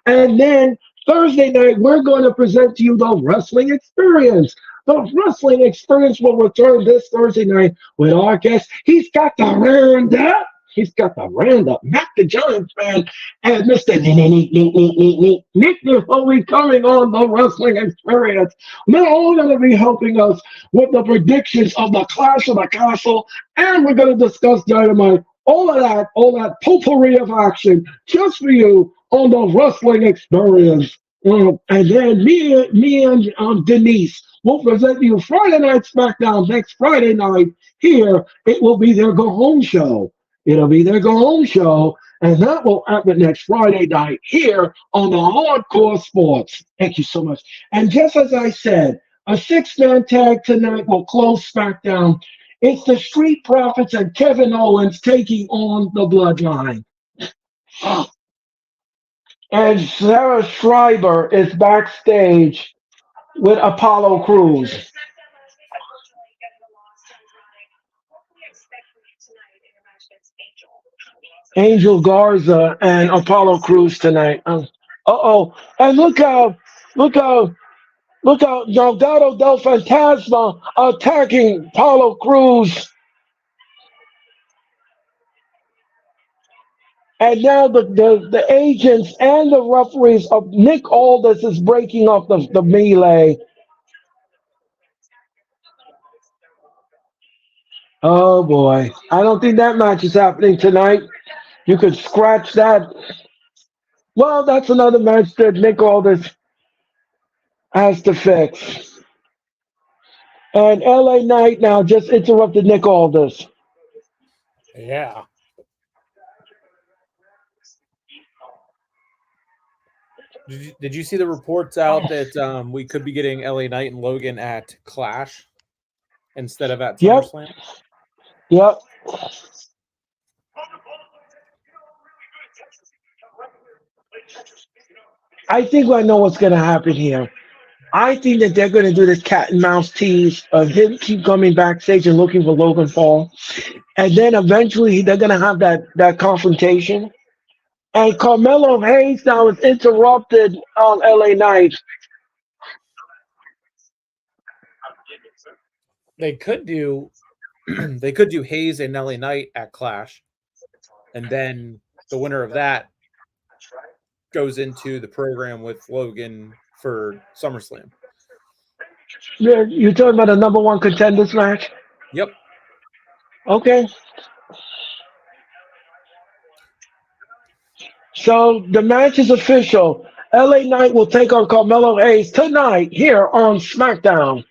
And then Thursday night, we're going to present to you the Wrestling Experience. The Wrestling Experience will return this Thursday night with our guest. He's got the Randa. He's got the Randa, Matt the Giant fan, and Mr. Nick will be coming on the Wrestling Experience. They're all going to be helping us with the predictions of the Clash of the Castle, and we're going to discuss Dynamite. All that potpourri of action just for you on the Wrestling Experience. And then me and Denise will present you Friday Night SmackDown next Friday night here. It will be their Go Home Show. It'll be their Go Home Show, and that will happen next Friday night here on the Hardcore Sports. Thank you so much. And just as I said, a six-man tag tonight will close SmackDown. It's the Street Profits and Kevin Owens taking on the Bloodline. And Sarah Schreiber is backstage with Apollo Crews. Angel Garza and Apollo Crews tonight. And look out, Delgado Del Fantasma attacking Apollo Crews. And now the agents and the referees of Nick Aldis is breaking up the melee. Oh boy. I don't think that match is happening tonight. You could scratch that. Well, that's another match that Nick Aldis has to fix. And LA Knight now just interrupted Nick Aldis. Yeah. Did you see the reports out that we could be getting LA Knight and Logan at Clash instead of at Yep, SummerSlam? yep. I think I know what's going to happen here. I think that they're going to do this cat and mouse tease of him keep coming backstage and looking for Logan Paul, and then eventually they're going to have that confrontation. And Carmelo Hayes now is interrupted on LA Knight. They could do they could do Hayes and LA Knight at Clash, and then the winner of that goes into the program with Logan for SummerSlam. You're talking about a number one contenders match? Yep. Okay. So the match is official. LA Knight will take on Carmelo Hayes tonight here on Smackdown.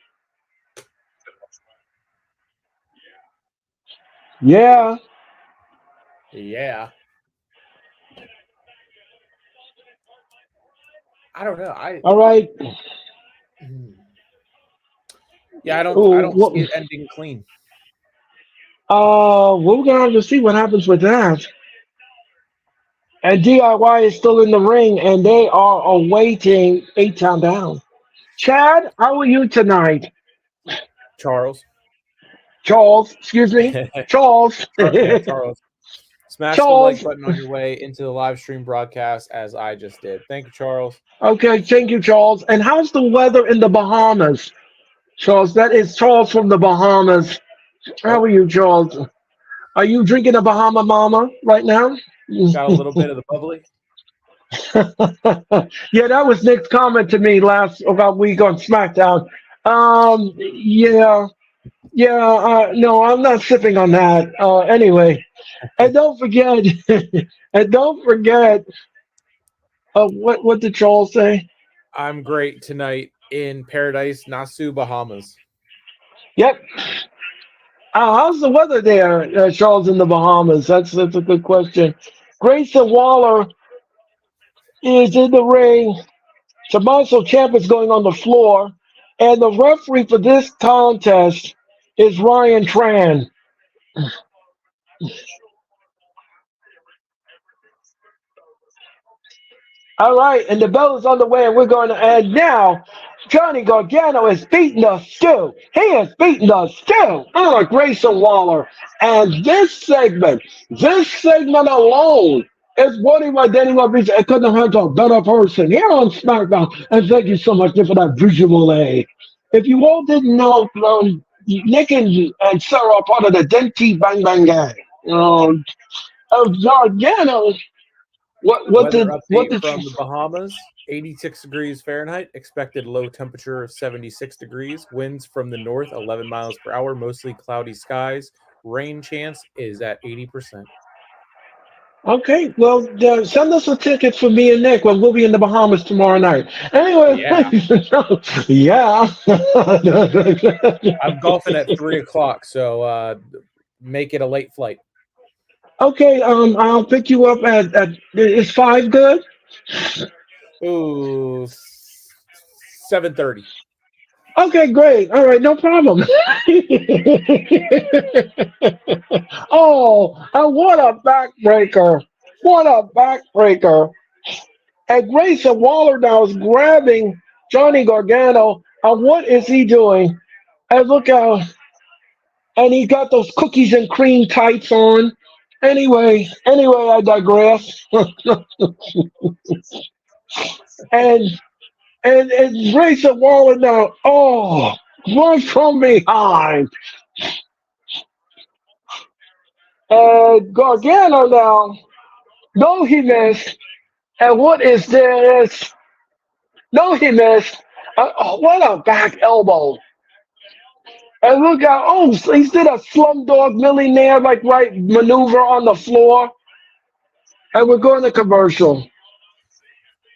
Yeah. Yeah. I don't know. All right. Yeah, I don't see it ending clean. We're gonna have to see what happens with that. And DIY is still in the ring, and they are awaiting 8 Town Down. Chad, how are you tonight? Charles. Excuse me, Charles. Yeah, Charles. Smash the like Charles. button on your way into the live stream broadcast as I just did. Thank you, Charles. Okay, thank you, Charles. And how's the weather in the Bahamas, Charles? That is Charles from the Bahamas. How are you, Charles? Are you drinking a Bahama Mama right now? Got a little bit of the bubbly. Yeah, that was Nick's comment to me last about week on SmackDown. No, I'm not sipping on that. Anyway, and don't forget, what did Charles say? I'm great tonight in Paradise, Nassau, Bahamas. Yep. How's the weather there, Charles, in the Bahamas? That's a good question. Grayson Waller is in the ring. Tommaso Ciampa is going on the floor, and the referee for this contest is Ryan Tran. All right, and the bell is on the way, and we're going to end now. Johnny Gargano is beating us still. He is beating us still. Grayson Waller. And this segment alone is what he was then I couldn't have had a better person here on SmackDown. And thank you so much for that visual aid. If you all didn't know, Nick and Sarah are part of the Denti Bang Bang gang. Gargano. What Weather did from the Bahamas? 86 degrees Fahrenheit. Expected low temperature of 76 degrees. Winds from the north 11 miles per hour. Mostly cloudy skies. Rain chance is at 80%. Okay, well, send us a ticket for me and Nick when we'll be in the Bahamas tomorrow night. Anyway, yeah. Yeah. I'm golfing at 3:00, so make it a late flight. Okay, I'll pick you up at is 5 good? Ooh, 7:30. Okay, great. All right, no problem. Oh, and what a backbreaker. What a backbreaker. And Grayson Waller now is grabbing Johnny Gargano. And what is he doing? And look out. And he got those cookies and cream tights on. Anyway, I digress. and Grayson Waller now, run from behind. And Gargano now, no, he missed. And what is this? No, he missed. What a back elbow. And look out, he did a slumdog millionaire maneuver on the floor. And we're going to commercial.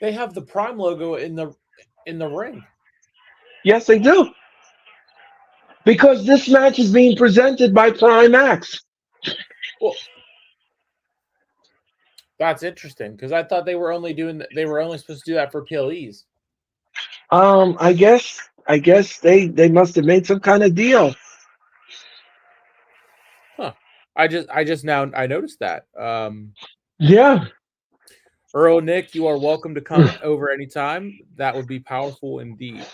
They have the Prime logo in the ring. Yes, they do. Because this match is being presented by Prime X. Well, that's interesting because I thought they were only supposed to do that for PLEs. I guess they must have made some kind of deal. Huh. I noticed that. Yeah. Earl Nick, you are welcome to come over anytime. That would be powerful indeed.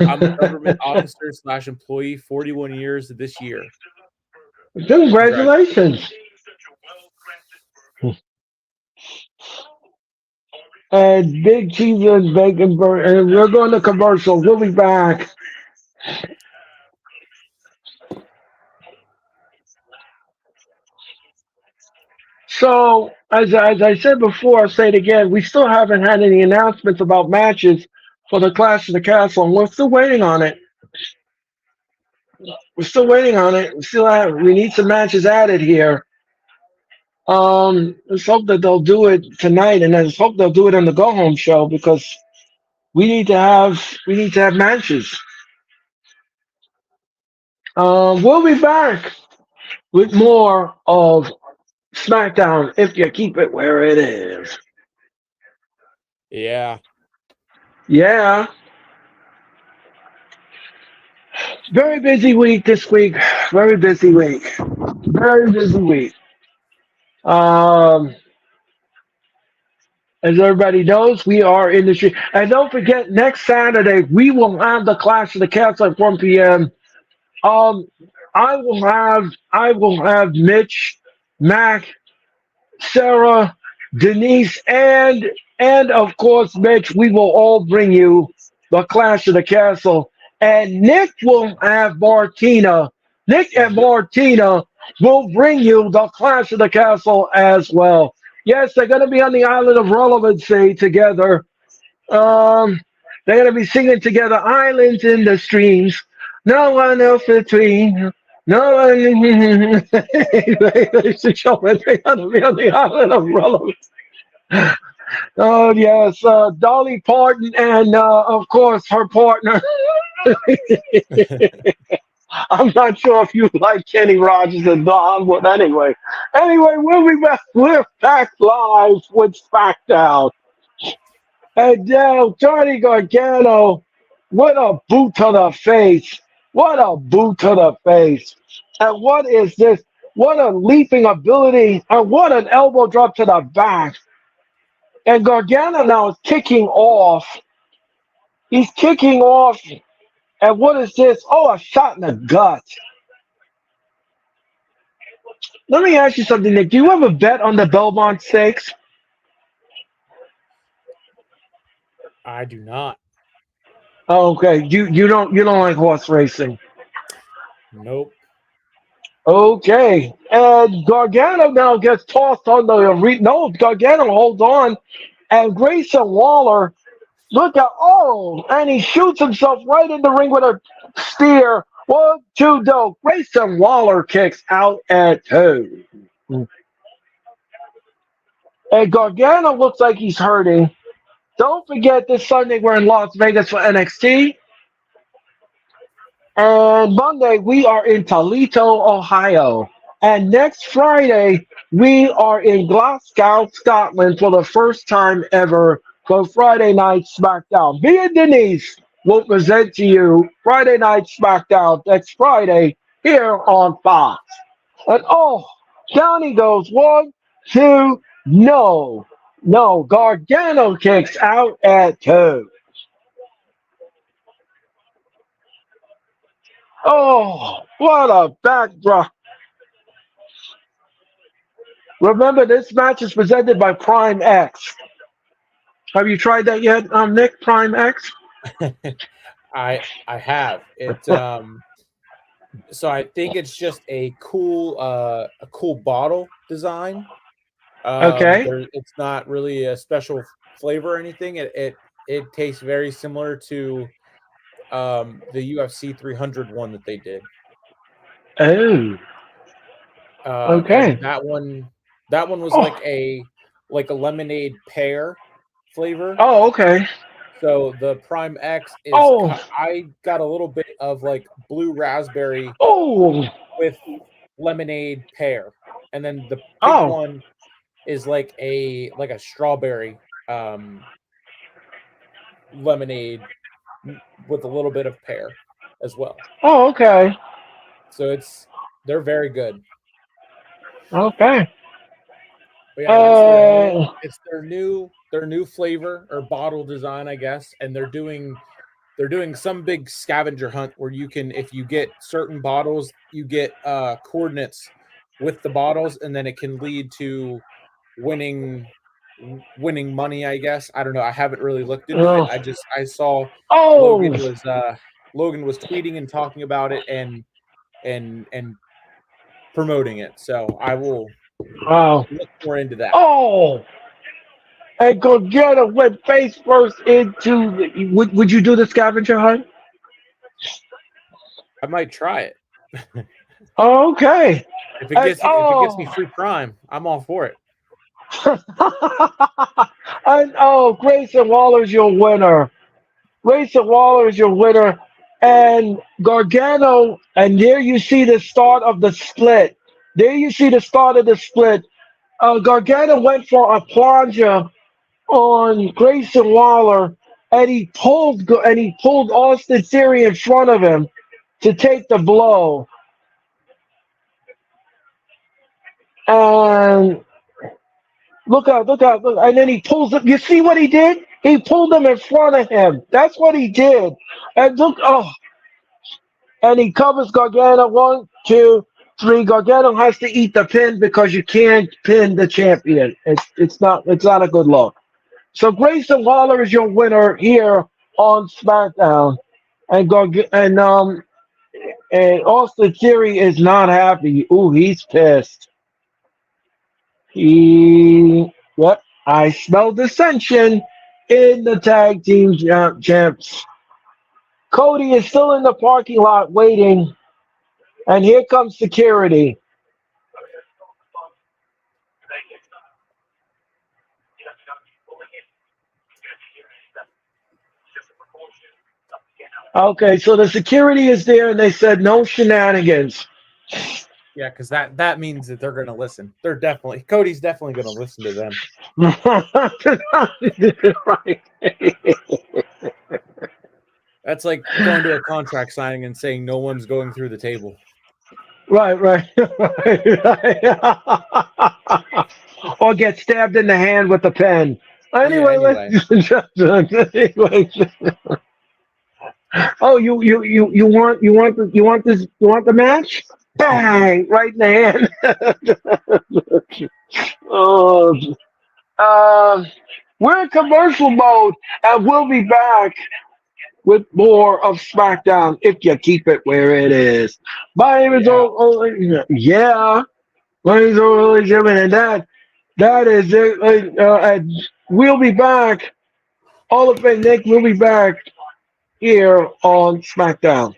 I'm a government officer / employee, 41 years this year. Congratulations. Congratulations. And big cheese and bacon burger. And we're going to commercial. We'll be back. So, as I said before, I'll say it again. We still haven't had any announcements about matches for the Clash of the Castle, and we're still waiting on it. We're still waiting on it. We need some matches added here. Let's hope that they'll do it tonight, and let's hope they'll do it on the go home show because we need to have matches. We'll be back with more of SmackDown if you keep it where it is. Yeah. Yeah, very busy week this week. Very busy week. Very busy week. Um, as everybody knows, we are in the street. And don't forget, next Saturday we will have the Clash of the Castle at 1 p.m. Um, I will have Mitch, Mac, Sarah, Denise, and of course Mitch. We will all bring you the Clash of the Castle, and Nick will have Martina. Nick and Martina will bring you the Clash of the Castle as well. Yes, they're going to be on the island of relevancy together. Um, they're going to be singing together, "Islands in the Streams." No one else between. No one. Ladies and gentlemen, they're going to be on the island of relevance. Oh yes, Dolly Parton and of course her partner. I'm not sure if you like Kenny Rogers and Don, but anyway, we'll be back. We're back live with SmackDown. And now Johnny Gargano, what a boot to the face! What a boot to the face! And what is this? What a leaping ability! And what an elbow drop to the back! And Gargano now is kicking off. He's kicking off. And what is this? Oh, a shot in the gut. Let me ask you something, Nick. Do you have a bet on the Belmont Stakes? I do not. Oh, okay. You don't like horse racing. Nope. Okay. And Gargano now gets tossed on the arena. No, Gargano holds on. And Grayson Waller, look at, oh, and he shoots himself right in the ring with a spear. 1, 2, dope. Grayson Waller kicks out at 2. And Gargano looks like he's hurting. Don't forget this Sunday we're in Las Vegas for NXT. And Monday we are in Toledo, Ohio. And next Friday we are in Glasgow, Scotland for the first time ever for Friday Night SmackDown. Me and Denise will present to you Friday Night SmackDown next Friday here on Fox. And oh, down he goes. 1, 2, no. No, Gargano kicks out at 2. Oh, what a backdrop. Remember, this match is presented by Prime X. Have you tried that yet, Nick? Prime X? I have. So I think it's just a cool bottle design. Okay. It's not really a special flavor or anything. It tastes very similar to the UFC 300 one that they did. Oh, And okay. that one was Oh, like a lemonade pear flavor. Oh, okay. So the Prime X is Oh, I got a little bit of like blue raspberry oh, with lemonade pear, and then the pink oh, one is like a strawberry lemonade with a little bit of pear as well. oh, okay. So they're very good. Okay. But yeah, that's their new Uh, it's their new flavor or bottle design, I guess, and they're doing some big scavenger hunt where you can, if you get certain bottles, you get coordinates with the bottles, and then it can lead to winning winning money, I guess. I don't know. I haven't really looked into it. oh, I saw oh, Logan was uh Logan was tweeting and talking about it and promoting it. So I will oh, look more into that. oh. And Gorgetta went face first into would you do the scavenger hunt? I might try it. Okay. And If it gets me free Prime, I'm all for it. and Grayson Waller's your winner. Grayson Waller is your winner. And Gargano, and there you see the start of the split. There you see the start of the split. Gargano went for a plunger on Grayson Waller, and he pulled Austin Theory in front of him to take the blow. And look out, look out, look, and then he pulls it. You see what he did? He pulled him in front of him. That's what he did. And look, and he covers Gargano. One, two, three. Gargano has to eat the pin because you can't pin the champion. It's not a good look. So Grayson Waller is your winner here on SmackDown, and and Austin Theory is not happy. Ooh, he's pissed. Yep, I smell dissension in the tag team champs. Cody is still in the parking lot waiting, and here comes security. Okay, so the security is there, and they said no shenanigans. Yeah, because that means that they're going to listen. Cody's definitely going to listen to them. Right. That's like going to a contract signing and saying no one's going through the table. Right, right, right. Or get stabbed in the hand with a pen. Yeah. Anyway, Anyway, anyway. Oh, you want the match? Bang! Right in the hand. Oh, uh, we're in commercial mode, and we'll be back with more of SmackDown if you keep it where it is. My name is yeah. yeah. My name is O'Reilly Jim, and that is it. And we'll be back. All of it, Nick. We'll be back here on SmackDown.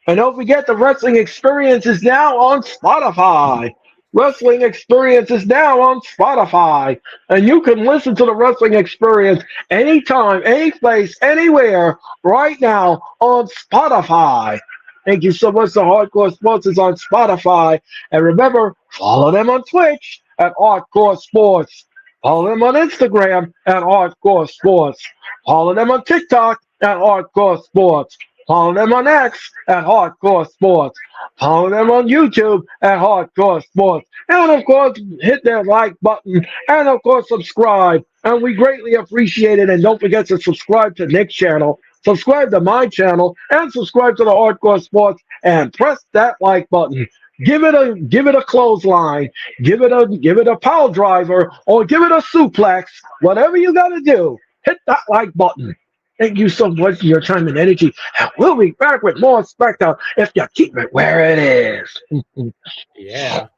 And don't forget, the Wrestling Experience is now on Spotify. Wrestling Experience is now on Spotify. And you can listen to the Wrestling Experience anytime, any place, anywhere, right now on Spotify. Thank you so much to Hardcore Sports is on Spotify. And remember, follow them on Twitch at Hardcore Sports. Follow them on Instagram at Hardcore Sports. Follow them on TikTok at Hardcore Sports. Follow them on X at Hardcore Sports. Follow them on YouTube at Hardcore Sports. And of course, hit that like button. And of course, subscribe. And we greatly appreciate it. And don't forget to subscribe to Nick's channel, subscribe to my channel, and subscribe to the Hardcore Sports. And press that like button. Give it a clothesline, give it a power driver, or give it a suplex. Whatever you gotta do, hit that like button. Thank you so much for your time and energy. And we'll be back with more SmackDown if you keep it where it is. Yeah.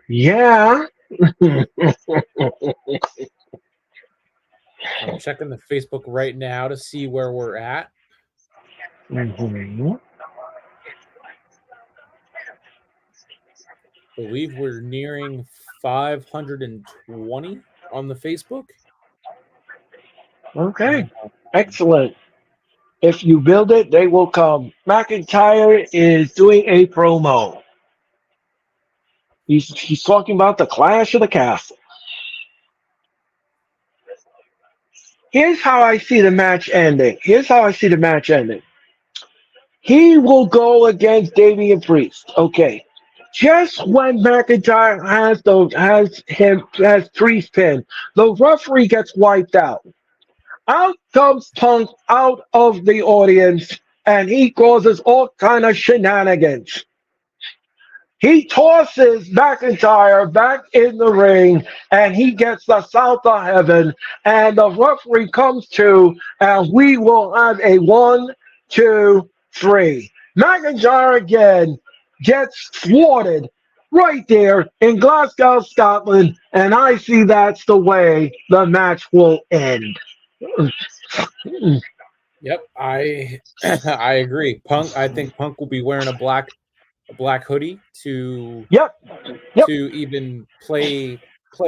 Yeah. I'm checking the Facebook right now to see where we're at. Mhm. Believe we're nearing 520 on the Facebook. Okay. Uh, Excellent. If you build it, they will come. McIntyre is doing a promo. He's talking about the Clash of the Castle. Here's how I see the match ending. Here's how I see the match ending. He will go against Damian Priest. Okay. Just when McIntyre has Priest pinned, the referee gets wiped out. Out comes Punk out of the audience, and he causes all kind of shenanigans. He tosses McIntyre back in the ring, and he gets the South of Heaven, and the referee comes to, and we will have a 1, 2, 3. McIntyre again gets thwarted right there in Glasgow, Scotland, and I see that's the way the match will end. yep, I I agree. Punk. I think Punk will be wearing a black hoodie Yep, yep, to even play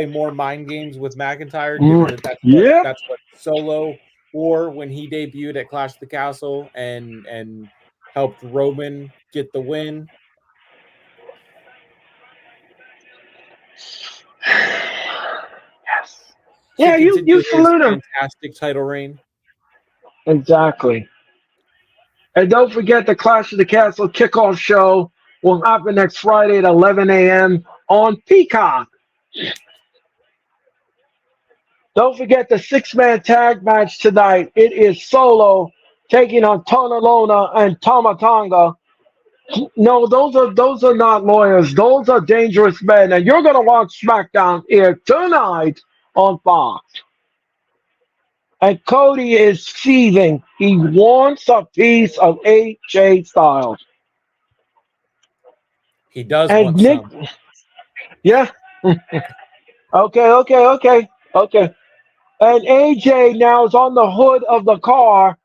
more mind games with McIntyre, given mm, that yep. that's what Solo wore when he debuted at Clash of the Castle and helped Roman get the win. Yes. Yeah, Tickets you into his salute him. fantastic title reign. Exactly. And don't forget the Clash of the Castle kickoff show will happen next Friday at 11 a.m. on Peacock. Don't forget the six-man tag match tonight. It is Solo taking on Tonalona and Tomatonga. No, those are not lawyers. Those are dangerous men. And you're gonna watch SmackDown here tonight on Fox. And Cody is seething. He wants a piece of AJ Styles. He does And want Nick, some. yeah. Okay. And AJ now is on the hood of the car,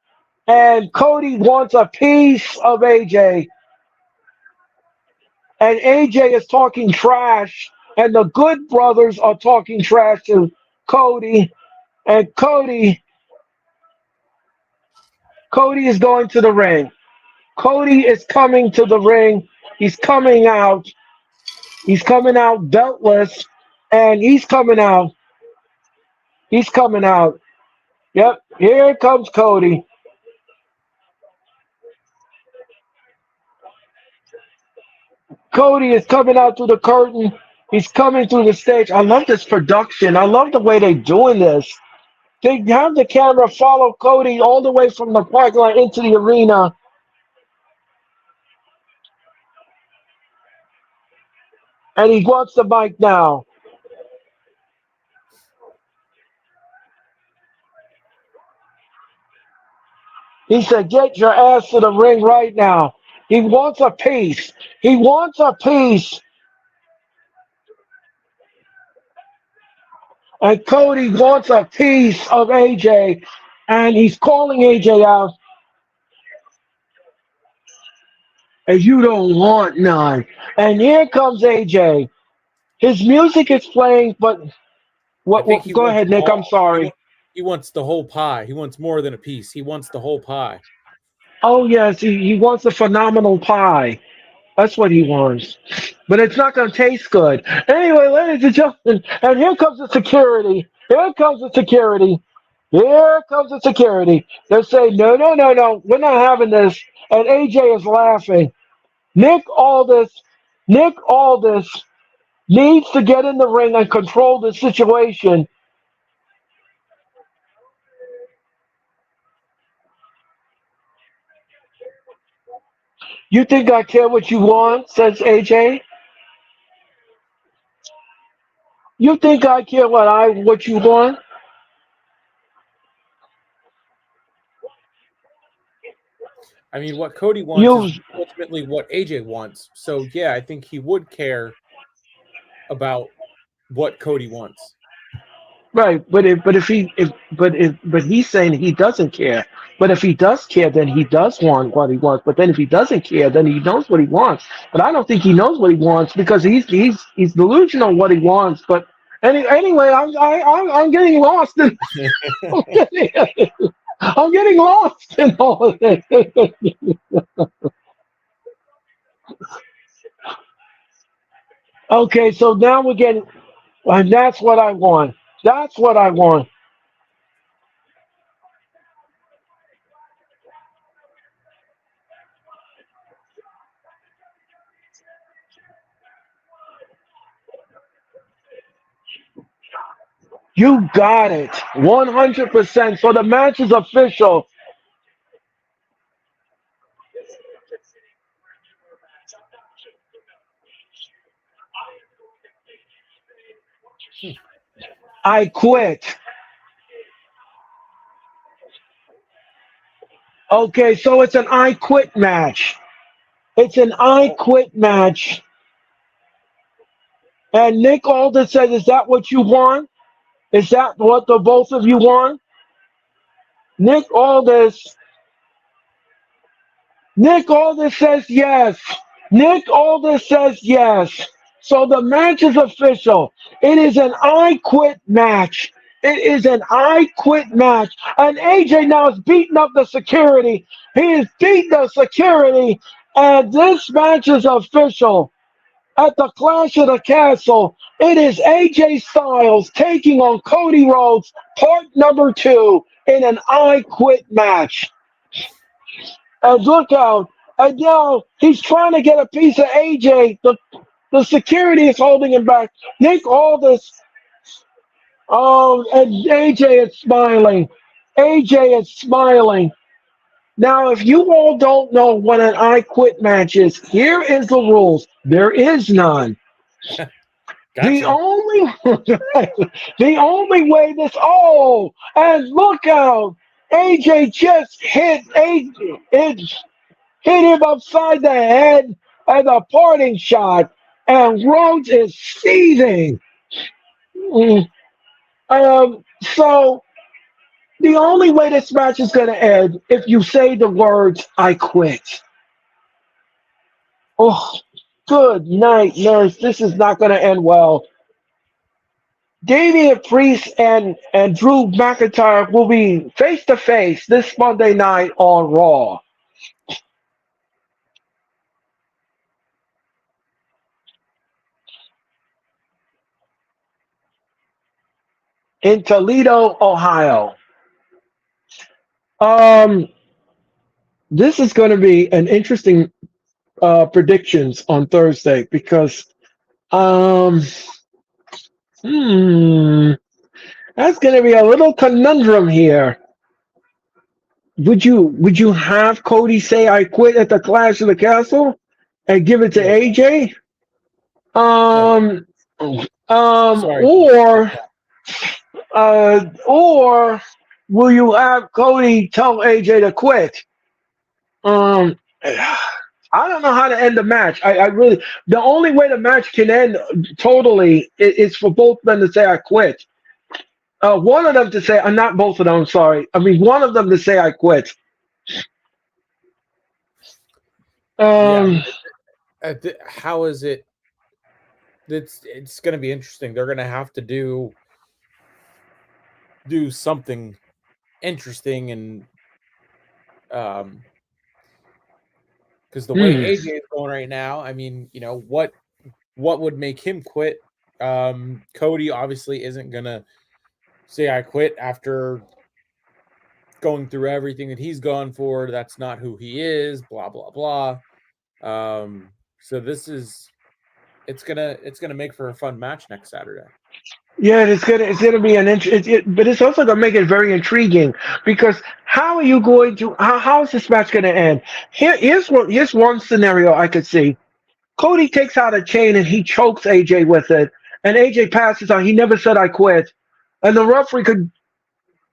and Cody wants a piece of AJ. And AJ is talking trash, and the Good Brothers are talking trash to Cody. And Cody is going to the ring. Cody is coming to the ring. He's coming out. He's coming out beltless, and he's coming out. He's coming out. Yep, here comes Cody. Cody is coming out through the curtain. He's coming through the stage. I love this production. I love the way they're doing this. They have the camera follow Cody all the way from the parking lot into the arena. And he wants the mic now. He said, get your ass to the ring right now. He wants a piece. He wants a piece. And Cody wants a piece of AJ. And he's calling AJ out. And you don't want none. And here comes AJ. His music is playing, but I think he go wants ahead, Nick. I'm sorry. he wants the whole pie. He wants more than a piece. He wants the whole pie. Oh, yes, he wants a phenomenal pie. That's what he wants. But it's not going to taste good. Anyway, ladies and gentlemen, and here comes the security. Here comes the security. Here comes the security. They're saying, no, we're not having this. And AJ is laughing. Nick Aldis, Nick Aldis needs to get in the ring and control the situation. You think I care what you want, says AJ. You think I care what you want? I mean, what Cody wants You is ultimately what AJ wants. So yeah, I think he would care about what Cody wants. right, but he's saying he doesn't care. But if he does care, then he does want what he wants. But then if he doesn't care, then he knows what he wants. But I don't think he knows what he wants because he's delusional what he wants. But Anyway, I'm getting lost in I'm getting lost in all of this. Okay, so now we're getting, and that's what I want. That's what I want. You got it, 100%. So the match is official. I quit. Okay, so it's an I quit match. It's an I quit match. And Nick Aldis said, "Is that what you want? Is that what the both of you want?" Nick Aldis Nick Aldis says yes. Nick Aldis says yes. So the match is official. It is an I quit match. It is an I quit match. And AJ now is beating up the security. He is beating the security. And this match is official. At the Clash of the Castle, it is AJ Styles taking on Cody Rhodes, part number 2, in an I quit match. And look out. And now he's trying to get a piece of AJ. The security is holding him back. Nick Aldis, and AJ is smiling. AJ is smiling. Now, if you all don't know what an I quit match is, here is the rules. There is none. The Gotcha. only the only way this and look out. AJ just hit him upside the head and a parting shot, and Rhodes is seething. Mm. So the only way this match is going to end if you say the words "I quit." Oh, good night, nurse. This is not going to end well. Damian Priest and Drew McIntyre will be face to face this Monday night on Raw in Toledo, Ohio. Um, this is going to be an interesting predictions on Thursday because um, hmm, that's going to be a little conundrum here. Would you have Cody say I quit at the Clash of the Castle and give it to No, AJ? no. Um, Sorry. or will you have Cody tell AJ to quit? Um, I don't know how to end the match. I really, the only way the match can end totally is for both men to say I quit. One of them to say, not both of them. I'm sorry. I mean, one of them to say I quit. Yeah, Um, how is it? It's going to be interesting. They're going to have to do something interesting, and um because the way hmm. AJ is going right now, I mean, what would make him quit? Cody obviously isn't gonna say I quit after going through everything that he's gone for. That's not who he is. Blah blah blah. So it's gonna make for a fun match next Saturday. Yeah, it's gonna be but it's also gonna make it very intriguing because how are you going to how is this match gonna end? Here's one scenario I could see. Cody takes out a chain and he chokes AJ with it, and AJ passes out. He never said I quit, and the referee could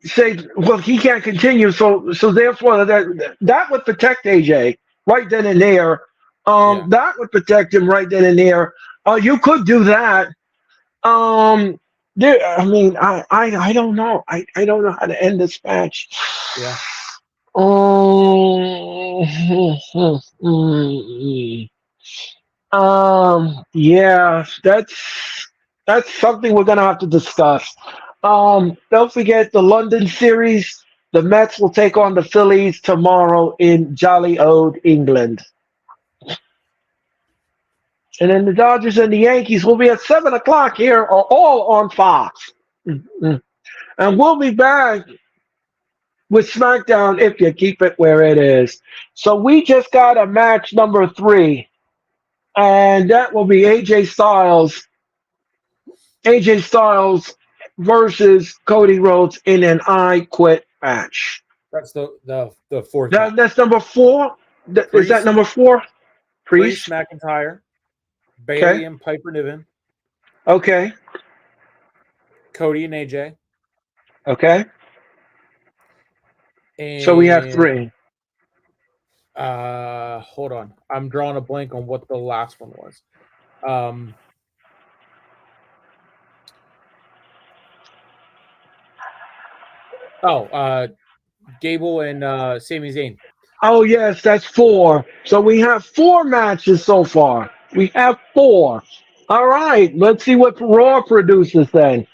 say, well, he can't continue, so therefore that would protect AJ right then and there. Yeah, That would protect him right then and there. You could do that. Um, I mean, I don't know. I don't know how to end this match. yeah. Um, yeah, That's something we're going to have to discuss. Don't forget the London series. The Mets will take on the Phillies tomorrow in Jolly Old, England. And then the Dodgers and the Yankees will be at 7 o'clock here, are all on Fox. And we'll be back with SmackDown if you keep it where it is. So we just got a match number 3, and that will be AJ Styles versus Cody Rhodes in an I Quit match. That's the fourth. Match. That's number 4. Is that number 4? Priest McIntyre, Bailey and Piper Niven. Okay. Cody and AJ. Okay. And, so we have 3. Hold on. I'm drawing a blank on what the last one was. Gable and Sami Zayn. Oh, yes, that's 4. So we have 4 matches so far. We have 4. All right, let's see what Raw produces then.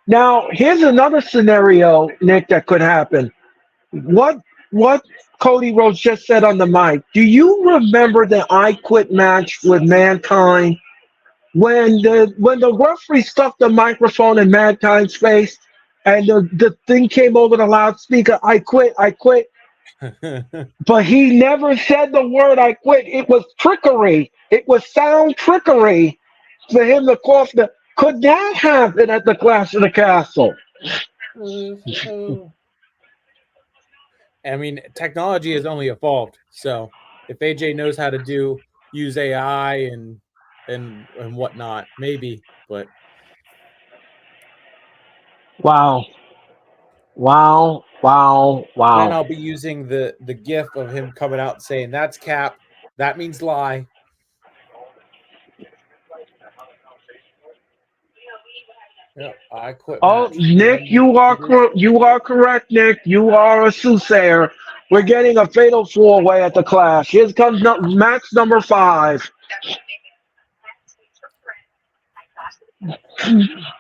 Now, here's another scenario, Nick, that could happen. What Cody Rhodes just said on the mic. Do you remember the I Quit match with Mankind? When the referee stuck the microphone in Mankind's face and the thing came over the loudspeaker, I quit. But he never said the word I quit. It was trickery. It was sound trickery for him to cough the. Could that happen at the Clash of the Castle? I mean, technology has only evolved. So if AJ knows how to use AI and whatnot, maybe. But wow. Then I'll be using the GIF of him coming out saying, "That's cap. That means lie." Yeah, I quit. Oh, match. Nick, you are correct, Nick. You are a soothsayer. We're getting a fatal 4-way at the Clash. Here comes match number 5.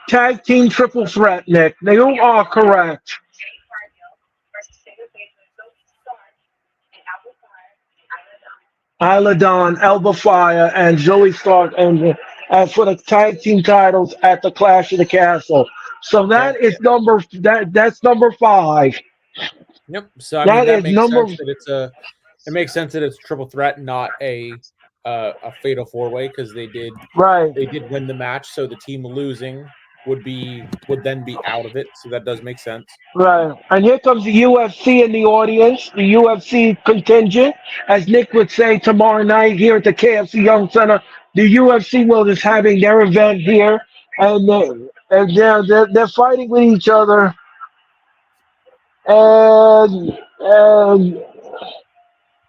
Tag team triple threat, Nick. You are correct. Isla Dawn, Elba Fire, and Zoe Stark, and for the tag team titles at the Clash of the Castle. So that's number 5. Yep. So I mean that makes sense that it makes sense that it's a triple threat, not a fatal 4-way, because they did win the match. So the team losing would then be out of it. So that does make sense. Right. And here comes the UFC in the audience, the UFC contingent, as Nick would say tomorrow night here at the KFC Young Center. The UFC World is having their event here, and they're fighting with each other. And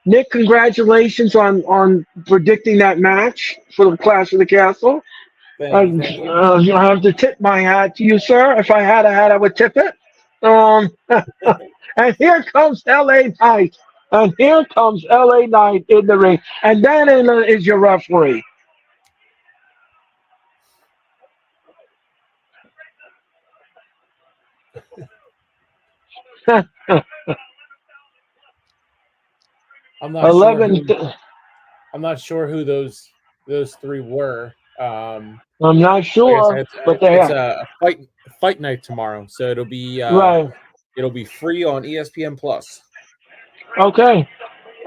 Nick, congratulations on predicting that match for the Clash of the Castle. Thank you. I have to tip my hat to you, sir. If I had a hat, I would tip it. And here comes LA Knight. And here comes LA Knight in the ring. And then is your referee. I'm not sure who those 3 were. I'm not sure, but it's a fight night tomorrow, so it'll be It'll be free on ESPN Plus. Okay.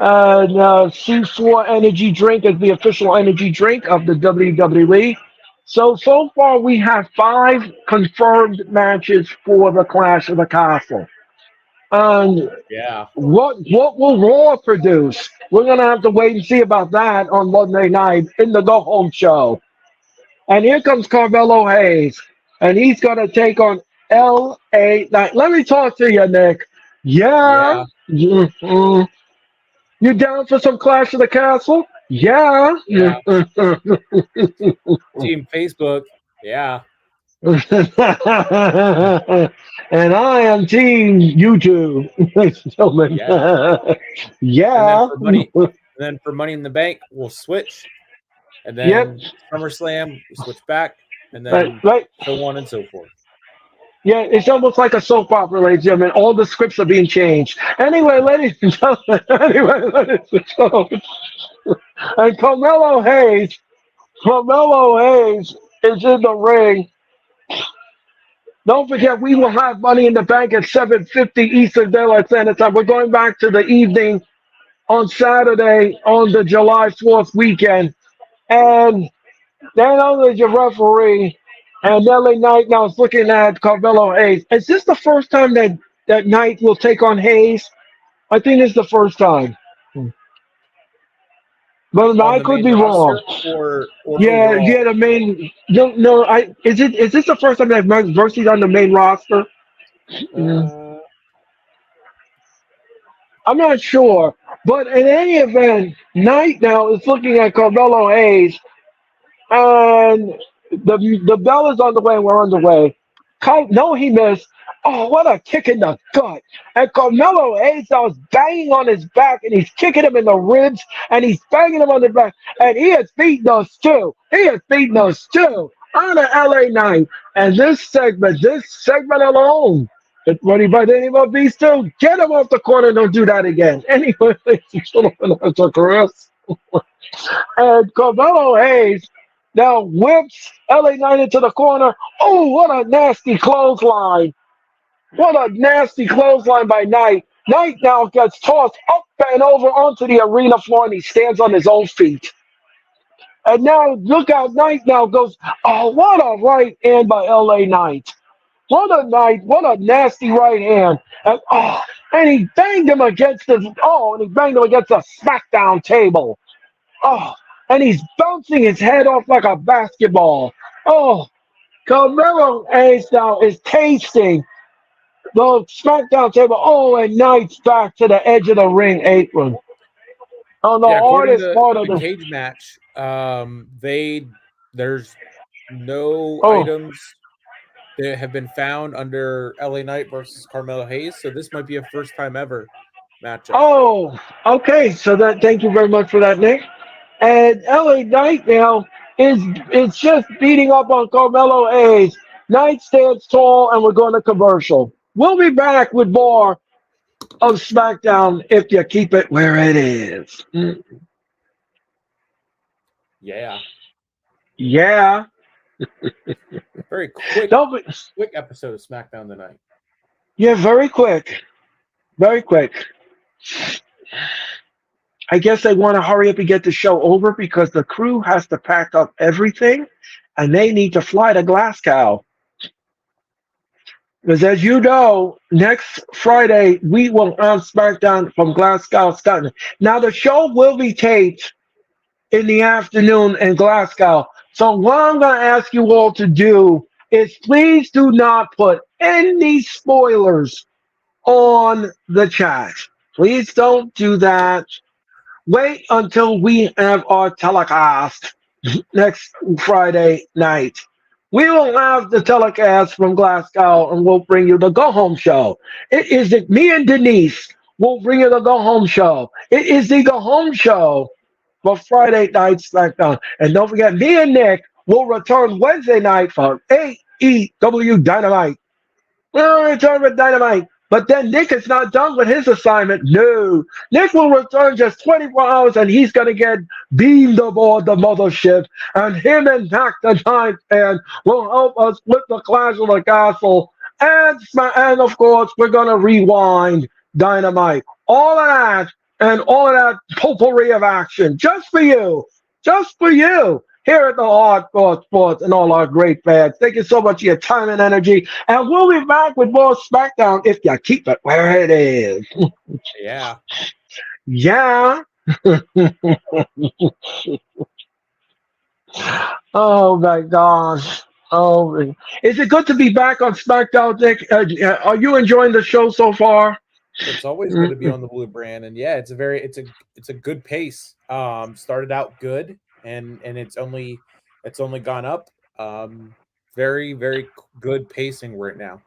C4 Energy Drink is the official energy drink of the WWE. So far we have 5 confirmed matches for the Clash of the Castle. And what will Raw produce? We're gonna have to wait and see about that on Monday night in the Go Home Show. And here comes Carmelo Hayes, and he's gonna take on LA Knight. Let me talk to you, Nick. Yeah. Mm-hmm. You down for some Clash of the Castle? Yeah. Team Facebook. Yeah. And I am Team YouTube, ladies and gentlemen. Yeah. And then Yeah. for money in the bank, we'll switch. And Yep. then SummerSlam, we switch back, and Right. then Right. so on and so forth. Yeah, it's almost like a soap opera, ladies and gentlemen. All the scripts are being changed. Anyway, ladies and gentlemen. Anyway, ladies and gentlemen. And Carmelo Hayes is in the ring. Don't forget, we will have Money in the Bank at 7:50 Eastern Daylight Standard Time. We're going back to the evening on Saturday on the July 4th weekend. And Dan Owen is your referee. And LA Knight now is looking at Carmelo Hayes. Is this the first time that Knight will take on Hayes? I think it's the first time. But On I the could main be wrong. roster or Yeah, overall. yeah, the main. No, is this the first time that Mercy's on the main roster? Mm, Uh, I'm not sure. But in any event, Knight now is looking at Carmelo Hayes. And the bell is on the way. We're on the way. No, he missed. Oh, what a kick in the gut. And Carmelo Hayes now is banging on his back and he's kicking him in the ribs and he's banging him on the back. And he has beaten us too. He has beaten us too on the LA Night. And this segment alone, it's ready by the name of Beast 2. Get him off the corner and don't do that again. Anyway, ladies and gentlemen, that's a Chris. And Carmelo Hayes now whips LA Knight into the corner. Oh, what a nasty clothesline. What a nasty clothesline by Knight. Knight now gets tossed up and over onto the arena floor and he stands on his own feet. And now look out, Knight now goes, oh, what a right hand by LA Knight. What a night, what a nasty right hand. And he banged him against the Smackdown table. Oh, and he's bouncing his head off like a basketball. Oh, Carmelo Hayes now is tasting the SmackDown table. Oh, and Knight's back to the edge of the ring apron. On the yeah, according hardest to part of the the. cage match, there's no Oh, items that have been found under LA Knight versus Carmelo Hayes, so this might be a first time ever matchup. oh, okay. So that. Thank you very much for that, Nick. And LA Knight now is just beating up on Carmelo Hayes. Knight stands tall, and we're going to commercial. We'll be back with more of SmackDown if you keep it where it is. Yeah, Yeah. very quick Don't be, episode of SmackDown tonight. yeah, very quick. Very quick. I guess they want to hurry up and get the show over because the crew has to pack up everything and they need to fly to Glasgow. Because as you know, next Friday we will have SmackDown from Glasgow, Scotland. Now the show will be taped in the afternoon in Glasgow. So what I'm going to ask you all to do is please do not put any spoilers on the chat. Please don't do that. Wait until we have our telecast next Friday night. We will have the telecast from Glasgow and we'll bring you the Go Home Show. It is me and Denise will bring you the Go Home Show. It is the Go Home Show for Friday night SmackDown. And don't forget, me and Nick will return Wednesday night for AEW Dynamite. We'll return with Dynamite. But then Nick is not done with his assignment. No. Nick will return just 24 hours and he's going to get beamed aboard the mothership. And him and Mac the Ninth Man will help us with the Clash of the Castle. And of course, we're going to rewind Dynamite. All of that and all of that potpourri of action just for you. Just for you. Here at the Hardcore Sports and all our great fans. Thank you so much for your time and energy. And we'll be back with more SmackDown if you keep it where it is. Yeah. Yeah. Oh my gosh. Oh, is it good to be back on SmackDown, Nick? Are you enjoying the show so far? It's always good to be on the blue brand, and yeah, it's a good pace. Started out good, and it's only gone up. Very good pacing right now.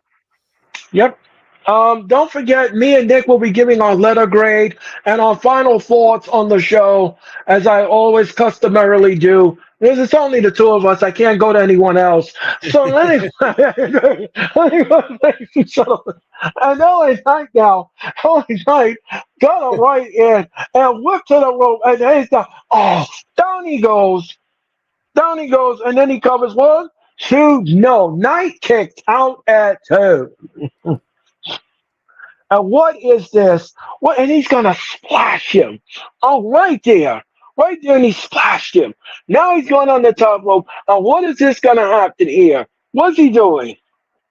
Yep. Don't forget, me and Nick will be giving our letter grade and our final thoughts on the show, as I always customarily do. Because it's only the two of us. I can't go to anyone else. So anyway, anyway, ladies and gentlemen, and LA Knight now, LA Knight got him right in and whipped to the rope, and he's down. Oh, down he goes. Down he goes, and then he covers one, two, no. Knight kicked out at two. And what is this? What? And he's gonna splash him. Oh, right there, and he splashed him. Now he's going on the top rope. And what is this gonna happen here? What's he doing?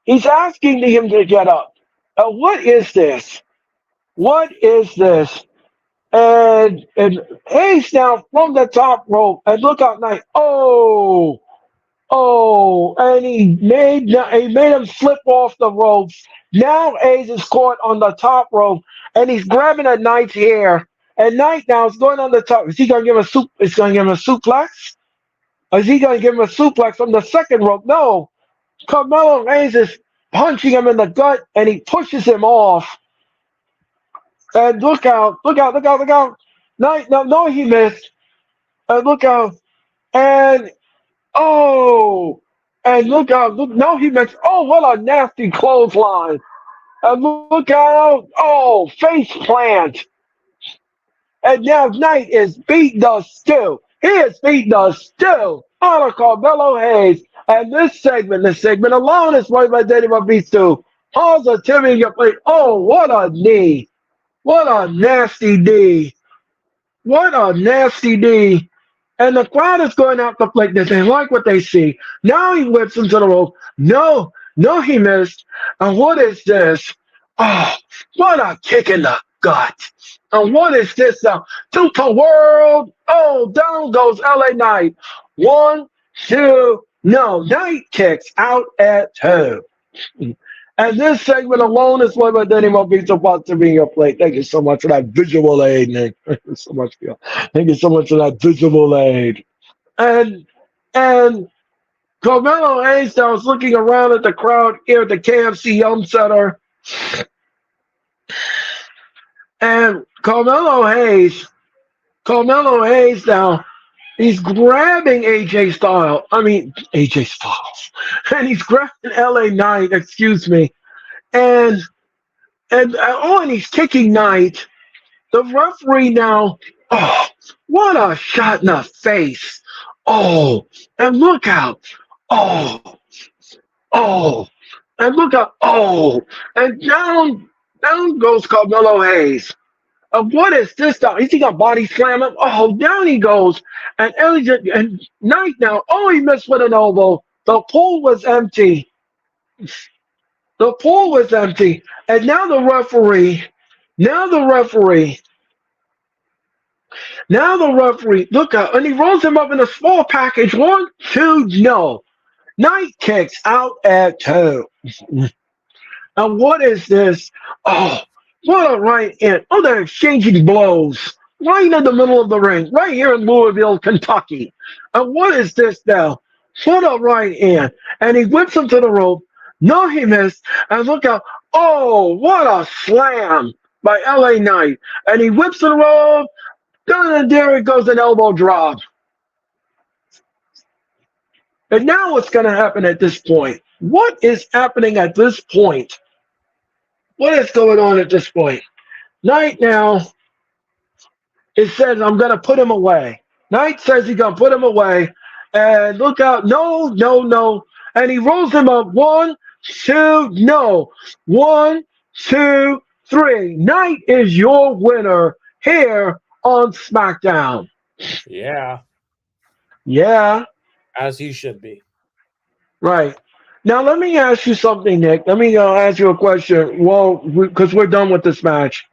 He's asking him to get up. What is this? What is this? And Hayes now from the top rope, and look out, Knight. Oh, oh, and he made him slip off the ropes. Now Ace is caught on the top rope, and he's grabbing a Knight's hair. And Knight now is going on the top. Is he gonna give him a soup? Is he gonna give him a suplex? Or is he gonna give him a suplex from the second rope? No. Carmelo Hayes is punching him in the gut, and he pushes him off. And look out, look out, look out, look out. Knight, no, he missed. And look out. And oh, and look out! Look, no, he missed. Oh, what a nasty clothesline! And look out! Oh, face plant! And now Knight is beating the stew. He is beating the stew out of Carmelo Hayes. And this segment alone is played by Danny Babisto. Positivity, you play. Oh, what a knee! What a nasty knee! What a nasty knee! And the crowd is going out to play this. They like what they see. Now he whips him to the rope. No, no, he missed. And what is this? Oh, what a kick in the gut. And what is this now? Super World. Oh, down goes LA Knight. One, two, no. Knight kicks out at two. And this segment alone is played by Danny Mobito about to be your plate. Thank you so much for that visual aid, Nick. Thank you so much for thank you so much for that visual aid. And Carmelo Hayes now is looking around at the crowd here at the KFC Yum Center. And Carmelo Hayes now, he's grabbing AJ Styles. And he's grabbing LA Knight, excuse me. And and he's kicking Knight. The referee now, oh, what a shot in the face. Oh, and look out. Oh, oh, and look out. Oh, and down goes Carmelo Hayes. What is this now? Is he gonna body slam him? Oh, down he goes. And Knight now. Oh, he missed with an elbow. The pool was empty. The pool was empty. And now the referee. Look out. And he rolls him up in a small package. One, two, no. Knight kicks out at two. And what is this? Oh, what a right in. Oh, they're exchanging blows right in the middle of the ring, right here in Louisville, Kentucky. And what is this now? What a right in. And he whips him to the rope. No, he missed. And look out. Oh, what a slam by LA Knight. And he whips to the rope. And there it goes, an elbow drop. And now what's going to happen at this point? What is happening at this point? What is going on at this point? Knight now, it says, I'm going to put him away. Knight says he's going to put him away. And look out. No, no, no. And he rolls him up. One, two, no. One, two, three. Knight is your winner here on Smackdown. Yeah. Yeah. As he should be. Right. Now, let me ask you something, Nick. Let me ask you a question. Well, because we're done with this match.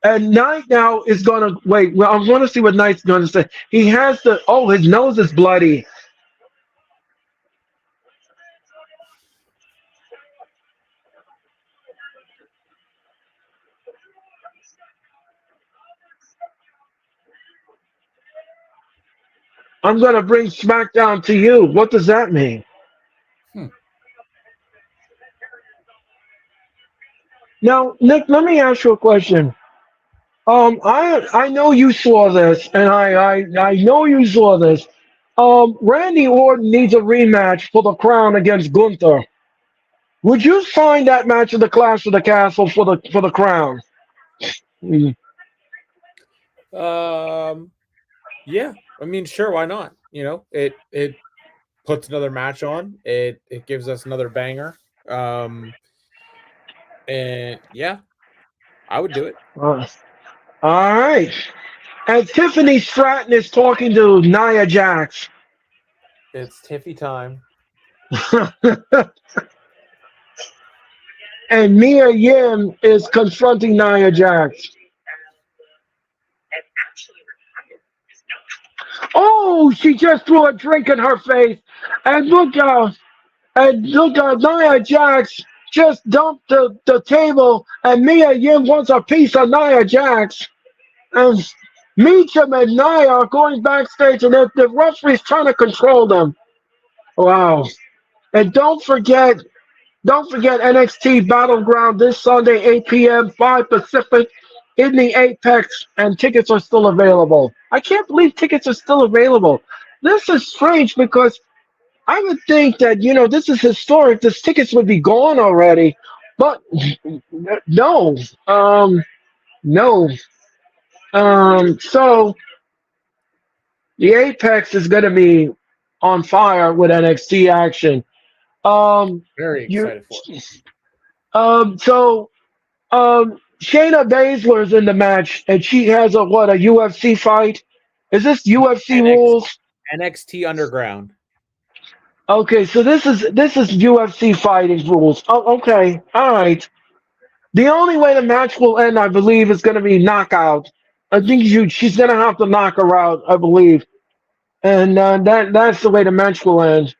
And Knight now is going to wait. Well, I want to see what Knight's going to say. He has to. Oh, his nose is bloody. I'm going to bring Smackdown to you. What does that mean? Now, Nick, let me ask you a question. I know you saw this, and I know you saw this. Randy Orton needs a rematch for the crown against Gunther. Would you sign that match of the Clash of the Castle for the crown? Mm. Um, yeah, I mean, sure, why not? It puts another match on. It gives us another banger. Um, and yeah, I would do it. Uh, all right. And Tiffany Stratton is talking to Nia Jax. It's Tiffy time. And Mia Yim is confronting Nia Jax. Oh, she just threw a drink in her face. And look, Nia Jax just dumped the table, and Mia Yim wants a piece of Nia Jax. And Meacham and Nia are going backstage, and the referee's trying to control them. Wow. And don't forget NXT Battleground this Sunday, 8 p.m., 5 Pacific, in the Apex, and tickets are still available. I can't believe tickets are still available. This is strange because I would think that, this is historic. These tickets would be gone already. But no. No. So the Apex is going to be on fire with NXT action. Um, Very you, excited for it. so Shayna Baszler's in the match, and she has a UFC fight. Is this UFC NX, rules? NXT Underground. Okay, so this is UFC fighting rules. Oh, okay, all right. The only way the match will end, I believe, is going to be knockout. I think she's going to have to knock her out, I believe, and that's the way the match will end.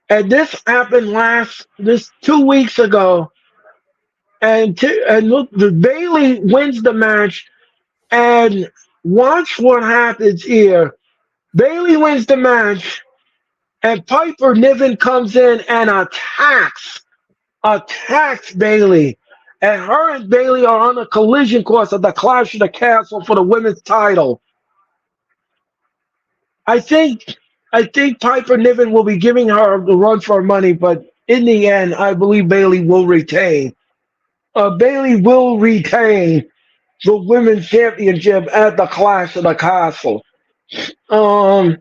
And this happened this 2 weeks ago, and look, the Bailey wins the match, and watch what happens here. Bailey wins the match, and Piper Niven comes in and attacks Bailey. And her and Bailey are on a collision course at the Clash of the Castle for the women's title. I think I think Piper Niven will be giving her the run for her money, but in the end, I believe Bailey will retain. Bailey will retain the women's championship at the Clash of the Castle. Um,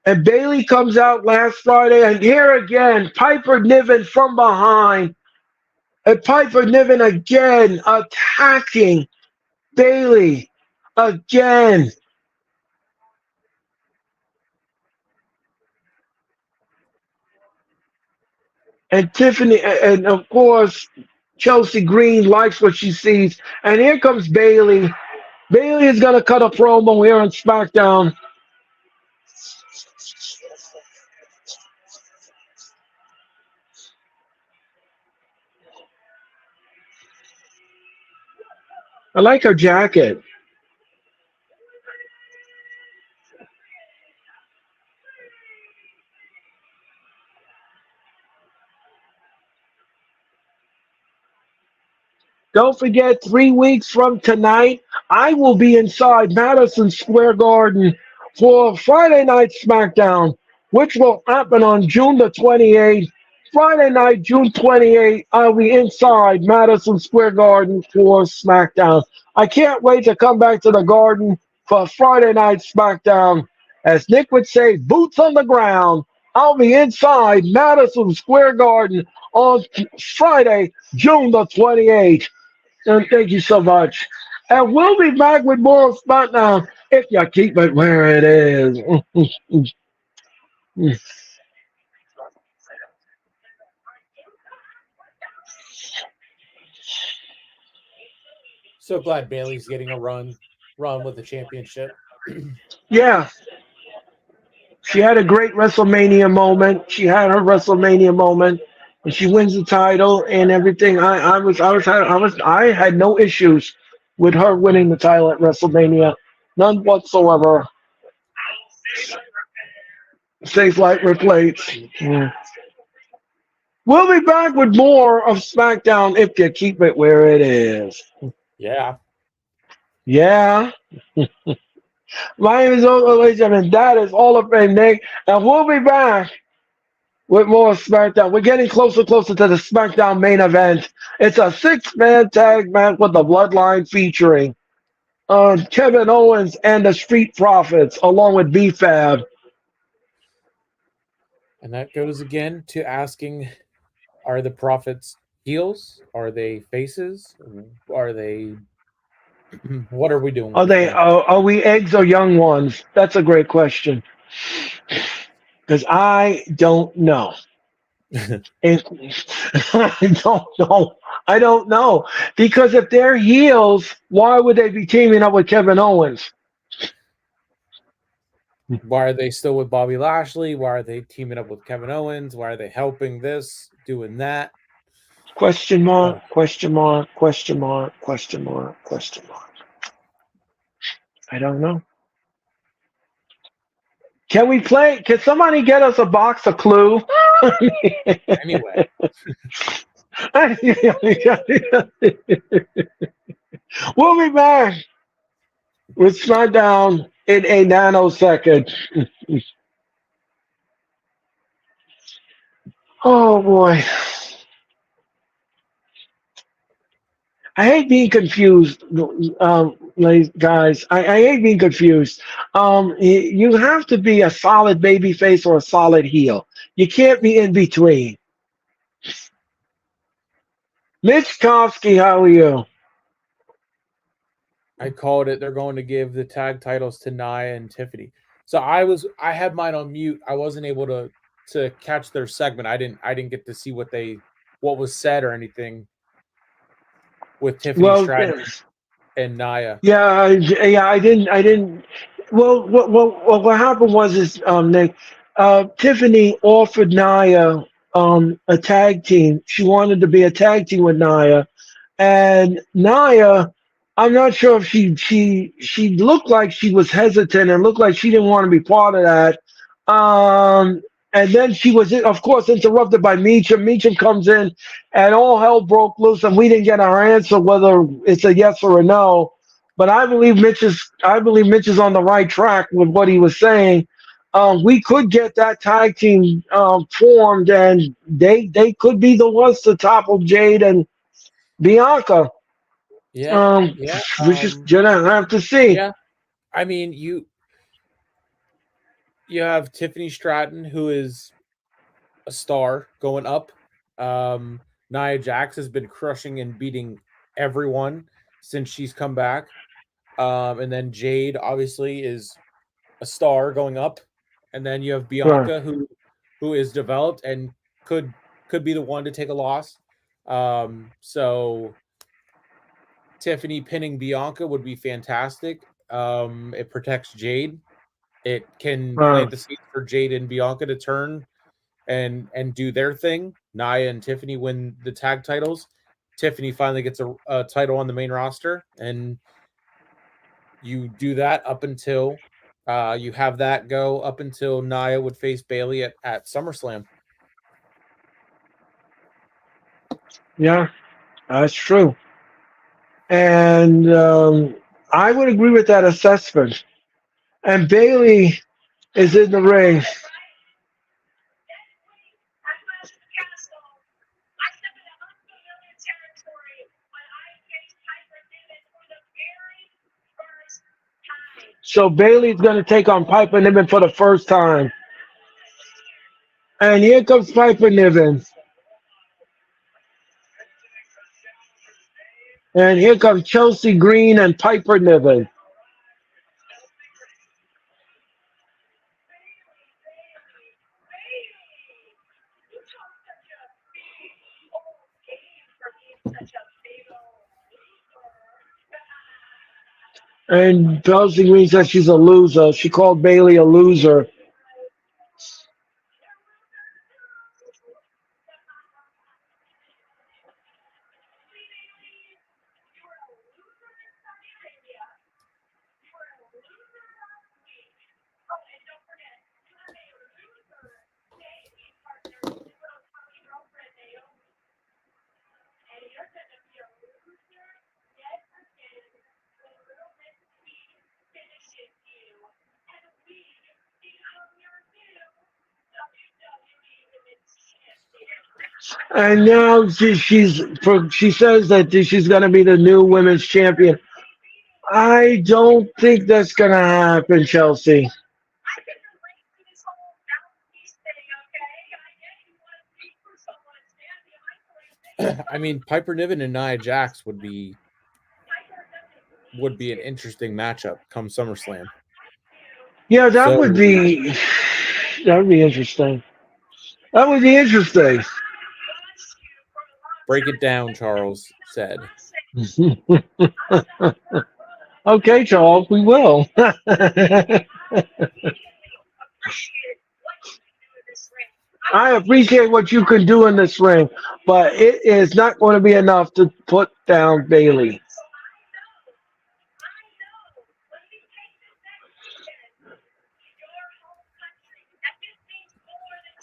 and Bailey comes out last Friday, and here again, Piper Niven from behind. And Piper Niven again attacking Bailey again. And Tiffany, and of course, Chelsea Green likes what she sees. And here comes Bailey. Bailey is going to cut a promo here on SmackDown. I like her jacket. Don't forget, 3 weeks from tonight, I will be inside Madison Square Garden for Friday Night SmackDown, which will happen on June the 28th. Friday night, June 28th, I'll be inside Madison Square Garden for SmackDown. I can't wait to come back to the Garden for Friday Night SmackDown. As Nick would say, boots on the ground. I'll be inside Madison Square Garden on Friday, June the 28th. And thank you so much. And we'll be back with more of SmackDown if you keep it where it is. So glad Bailey's getting a run with the championship. Yeah, she had a great WrestleMania moment. She had her WrestleMania moment, and she wins the title and everything. I had no issues with her winning the title at WrestleMania, none whatsoever. Safe light replates. Yeah. We'll be back with more of SmackDown if you keep it where it is. Yeah. Yeah. My name is ladies and gentlemen. That is all of Fame Nick. And we'll be back with more SmackDown. We're getting closer to the SmackDown main event. It's a six-man tag match with the Bloodline featuring Kevin Owens and the Street Profits, along with B-Fab. And that goes again to asking, are the Profits heels? Are they faces? Are they what are we doing with Are this they? thing? Are we eggs or young ones? That's a great question. Because I don't know. And I don't know. I don't know. Because if they're heels, why would they be teaming up with Kevin Owens? Why are they still with Bobby Lashley? Why are they teaming up with Kevin Owens? Why are they helping this, doing that? Question mark, Uh, question mark, question mark, question mark, question mark. I don't know. Can we play? Can somebody get us a box of Clue? anyway, We'll be back with SmackDown in a nanosecond. Oh boy. I hate being confused, guys. I hate being confused. You have to be a solid baby face or a solid heel. You can't be in between. Mitch Kofsky, how are you? I called it. They're going to give the tag titles to Nia and Tiffany. So I had mine on mute. I wasn't able to catch their segment. I didn't get to see what was said or anything with Tiffany Well, Stratton and Nia. yeah, I didn't. Well, what happened was is Nick, Tiffany offered Nia a tag team. She wanted to be a tag team with Nia, and Nia, I'm not sure if she looked like she was hesitant and looked like she didn't want to be part of that. And then she was, of course, interrupted by Meacham. Meacham comes in, and all hell broke loose, and we didn't get our answer whether it's a yes or a no. But I believe Mitch is on the right track with what he was saying. We could get that tag team formed, and they could be the ones to topple Jade and Bianca. Yeah, Um, yeah, we just gonna have to see. yeah. I mean, you have Tiffany Stratton, who is a star going up. Nia Jax has been crushing and beating everyone since she's come back. And then Jade obviously is a star going up. And then you have Right. Bianca, who is developed and could could be the one to take a loss. So Tiffany pinning Bianca would be fantastic. It protects Jade. It can plant Right. the seeds for Jade and Bianca to turn and do their thing. Nia and Tiffany win the tag titles. Tiffany finally gets a title on the main roster, and you do that up until you have that go up until Nia would face Bailey at SummerSlam. Yeah, that's true. And I would agree with that assessment. And Bailey is in the ring. So Bailey's going to take on Piper Niven for the first time. And here comes Piper Niven. And here comes Chelsea Green and Piper Niven. And Chelsea Green says she's a loser. She called Bailey a loser. And now she says that she's going to be the new women's champion. I don't think that's going to happen, Chelsea. I mean, Piper Niven and Nia Jax would be an interesting matchup come SummerSlam. Yeah, that So would be interesting. That would be interesting. break it down, Charles said. Okay, Charles, we will. I appreciate what you can do in this ring, but it is not going to be enough to put down Bailey.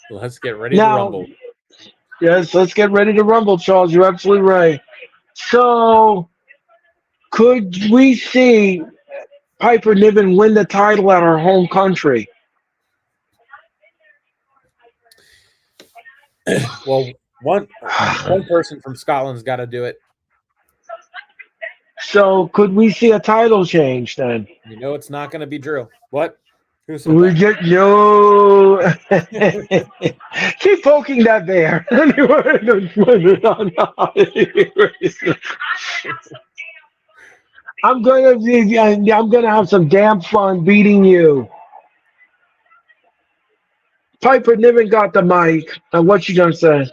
Let's get ready to Now, rumble. yes, let's get ready to rumble, Charles. You're absolutely right. So, could we see Piper Niven win the title at her home country? Well, one person from Scotland's got to do it. So, could we see a title change then? You know, it's not going to be Drew. What? Who said We that? get no. Keep poking that bear. I'm gonna have some damn fun beating you. Piper Niven got the mic. And what you gonna say?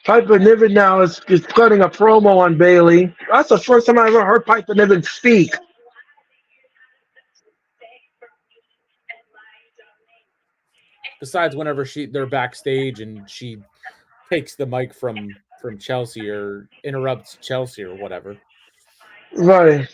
Piper Niven now is cutting a promo on Bailey. That's the first time I ever heard Piper Niven speak. Besides, whenever they're backstage and she takes the mic from Chelsea or interrupts Chelsea or whatever. Right.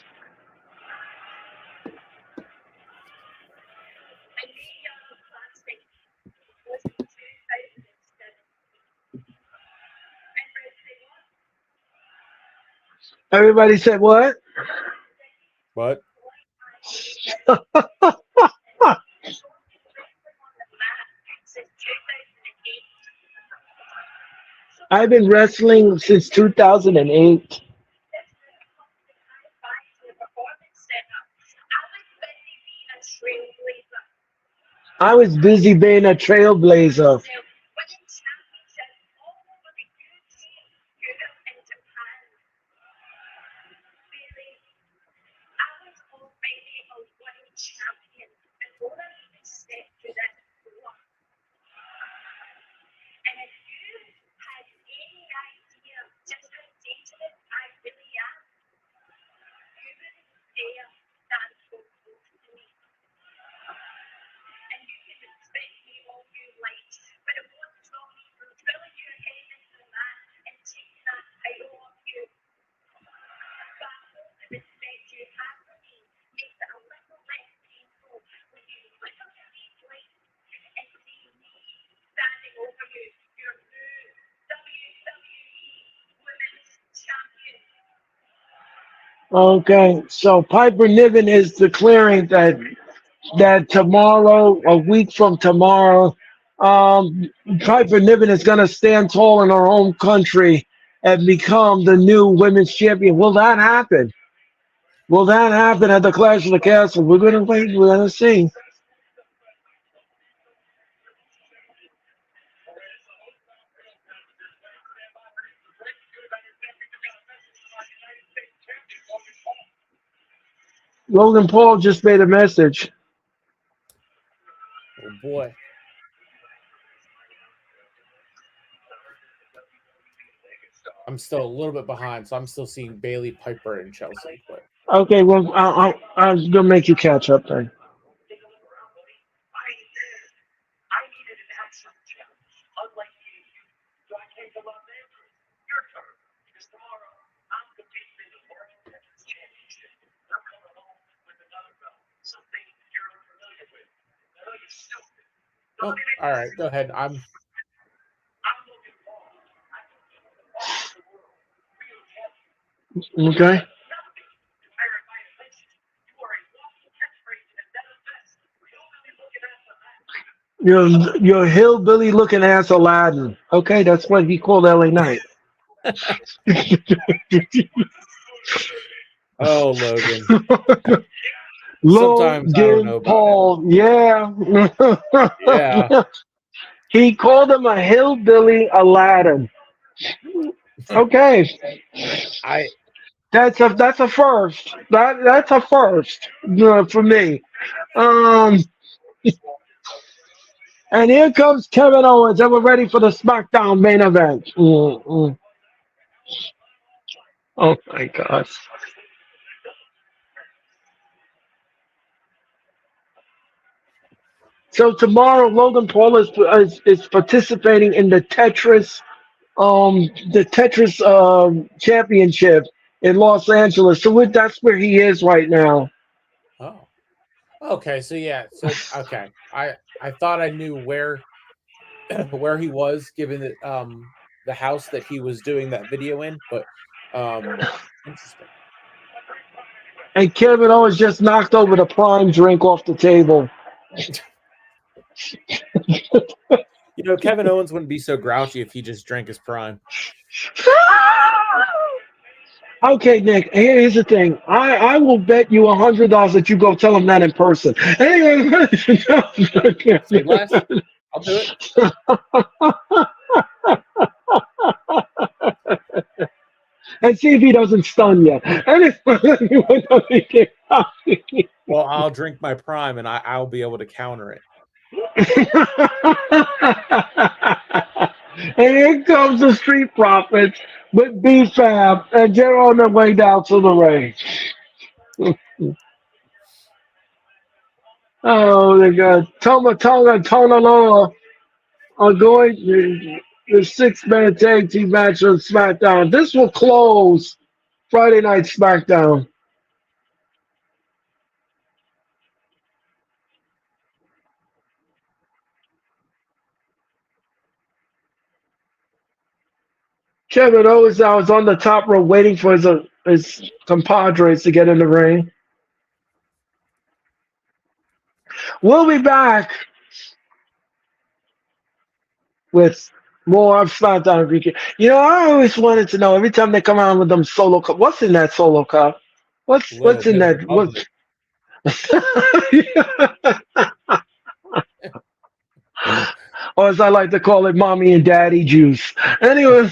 Everybody said what? What? I've been wrestling since 2008. I was busy being a trailblazer. Okay, so Piper Niven is declaring that tomorrow, a week from tomorrow, Piper Niven is going to stand tall in her home country and become the new women's champion. Will that happen? Will that happen at the Clash of the Castle? We're going to wait. We're going to see. Logan Paul just made a message. Oh boy. I'm still a little bit behind, so I'm still seeing Bailey, Piper, and Chelsea. But Okay, well, I'm going to make you catch up then. oh, all right, go ahead. I'm Okay. Your hillbilly looking ass Aladdin. Okay, that's what he called LA Knight. Oh, Logan. Sometimes I don't know Logan about him. Paul, yeah. Yeah. He called him a hillbilly Aladdin. Okay, I that's a first. That's a first for me. Um, and here comes Kevin Owens, and we're ready for the SmackDown main event. Oh my gosh. So tomorrow, Logan Paul is participating in the Tetris championship in Los Angeles. So that's where he is right now. oh. Okay, so yeah, so okay. I thought I knew where where he was given the house that he was doing that video in, but interesting. And Kevin Owens just knocked over the prime drink off the table. You know, Kevin Owens wouldn't be so grouchy if he just drank his prime. Okay, Nick. Here's the thing. I will bet you $100 that you go tell him that in person. Anyway, Say less. I'll do it. and see if he doesn't stun you. Anyway, Well, I'll drink my prime and I'll be able to counter it. And here comes the Street Profits with B-Fab, and they're on their way down to the ring. Oh, they got Toma Tonga and Tona Loa are going to the six-man tag team match on SmackDown. This will close Friday Night SmackDown. Kevin Owens now is on the top row waiting for his compadres to get in the ring. We'll be back with more of SmackDown Weekend. You know, I always wanted to know every time they come out with them solo cup. What's in that solo cup? What's in that? What? Or as I like to call it, mommy and daddy juice. Anyway,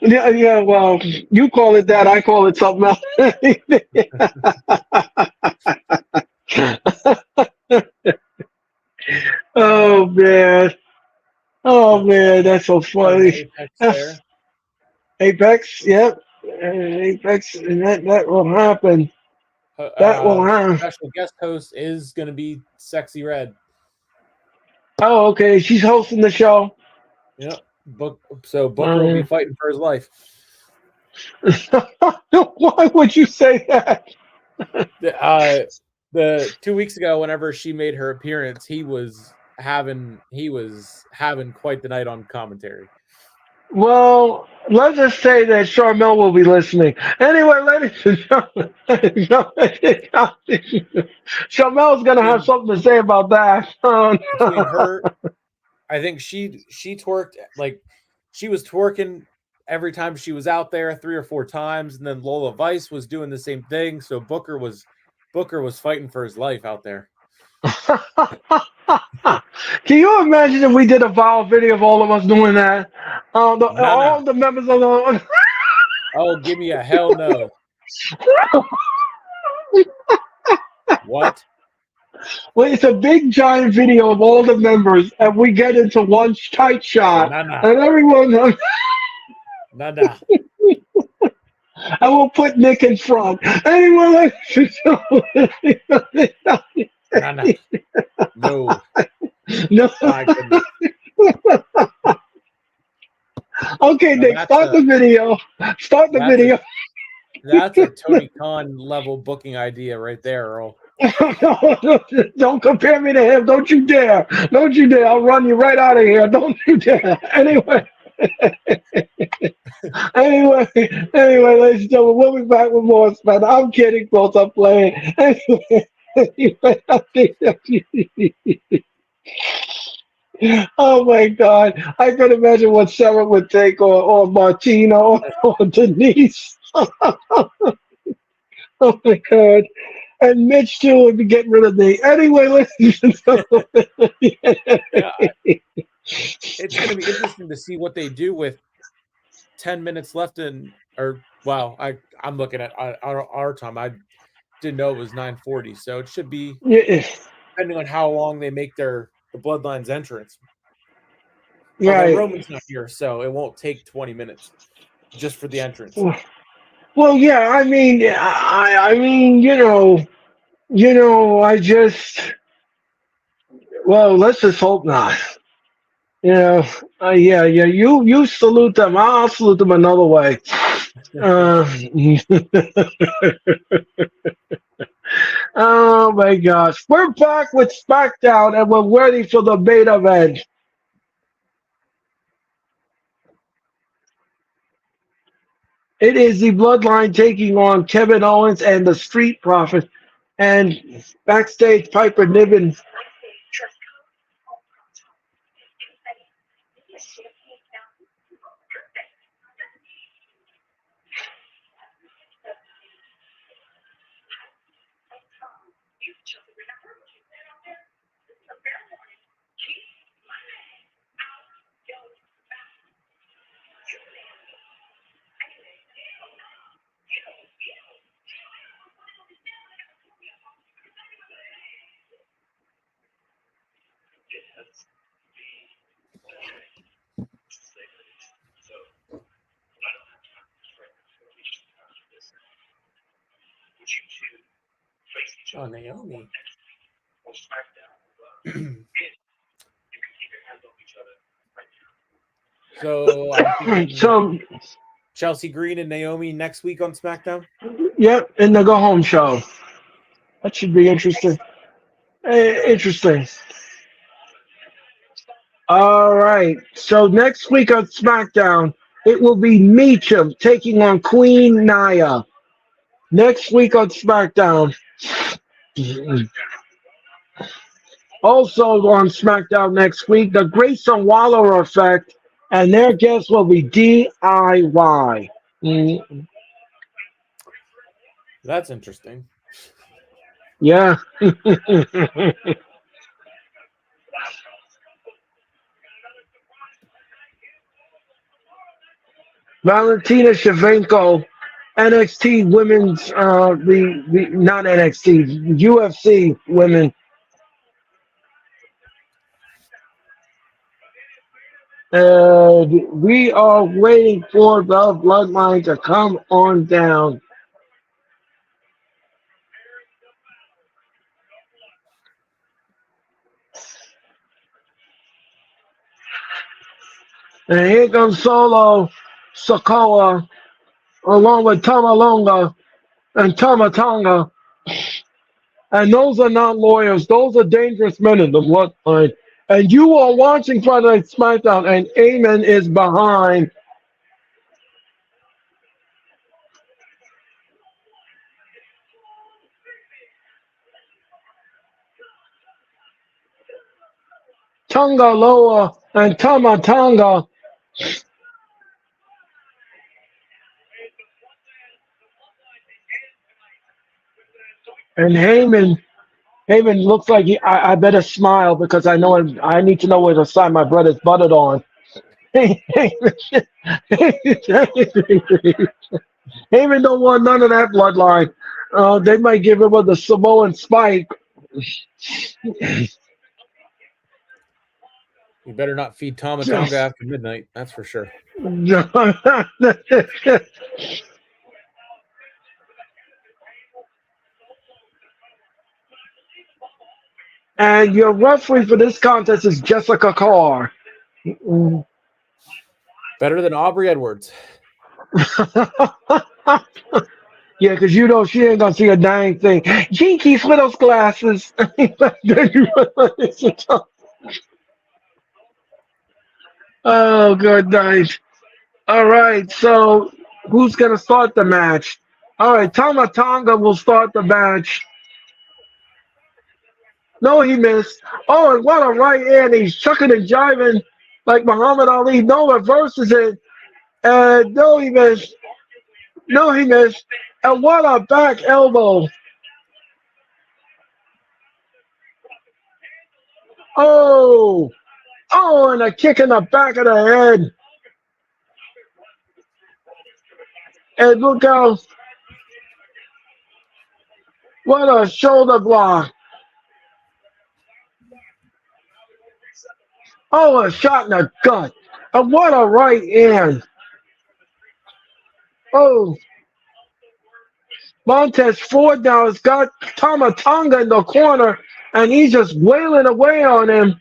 yeah. Well, you call it that. I call it something else. Oh man. Oh man, that's so funny. Apex, yep. Apex, and that will happen. That will happen. Special guest host is going to be Sexy Red. Oh, okay. She's hosting the show. Yep. So Booker will be fighting for his life. Why would you say that? The 2 weeks ago, whenever she made her appearance, he was having quite the night on commentary. Well, let's just say that Charmel will be listening. Anyway, ladies and gentlemen, Charmel's going to have something to say about that. Between her, I think she twerked, like she was twerking every time she was out there 3 or 4 times, and then Lola Vice was doing the same thing. So Booker was fighting for his life out there. Can you imagine if we did a viral video of all of us doing that? All the members of the. Oh, give me a hell no. What? Well, it's a big giant video of all the members, and we get into one tight shot, and everyone. Nada. I will put Nick in front. Anyway, no. No. Okay, Nick, start the video. Start the video. That's a Tony Khan level booking idea right there, Earl. Don't compare me to him. Don't you dare. Don't you dare. I'll run you right out of here. Don't you dare. Anyway. Anyway, ladies and gentlemen, we'll be back with more Smackdown. I'm kidding, folks. I'm playing. Anyway, oh my God, I could imagine what Sarah would take, or Martina, or Denise. Oh my God. And Mitch too would be getting rid of me. Anyway, ladies and gentlemen. Yeah, it's going to be interesting to see what they do with 10 minutes left in, or wow, I'm looking at our time. I didn't know it was 9:40, so it should be Yeah, depending on how long they make the Bloodlines entrance. Although right. Roman's not here, so it won't take 20 minutes just for the entrance. Well, yeah. I mean, I mean, I just. Well, let's just hope not. Yeah. You salute them. I'll salute them another way. Uh, oh my gosh, we're back with SmackDown, and we're ready for the main event. It is the Bloodline taking on Kevin Owens and the Street Profits, and backstage Piper Niven. Oh, Naomi. So I'm thinking So, Chelsea Green and Naomi next week on SmackDown. yep, in the go home show. That should be interesting. Interesting. All right. So next week on SmackDown, it will be Meacham taking on Queen Nia. Next week on SmackDown. Also on SmackDown next week, the Grayson Waller effect, and their guest will be DIY. That's interesting. Yeah. Valentina Shevchenko, NXT women's, the not NXT, UFC women. We are waiting for the bloodline to come on down. And here comes Solo Sokoa along with Tamalonga and Tamatonga. And those are not lawyers. Those are dangerous men in the bloodline. And you are watching Friday Night SmackDown, and Amen is behind. Tonga Loa and Tamatanga. And Heyman looks like I better smile because I know I need to know where to sign my brother's butted on. Heyman don't want none of that bloodline. They might give him the Samoan spike. You better not feed Tamatonga after midnight. That's for sure. And your referee for this contest is Jessica Carr. Better than Aubrey Edwards. Yeah, because you know she ain't gonna see a dang thing. Jinkies with those glasses. Oh, good night. All right, so who's going to start the match? All right, Tama Tonga will start the match. No, he missed. Oh, and what a right hand. He's chucking and jiving like Muhammad Ali. No, reverses it. And no, he missed. No, he missed. And what a back elbow. Oh, oh, and a kick in the back of the head. And look out. What a shoulder block. Oh, a shot in the gut. And what a right hand. Oh, Montez Ford now has got Tama Tonga in the corner, and he's just wailing away on him.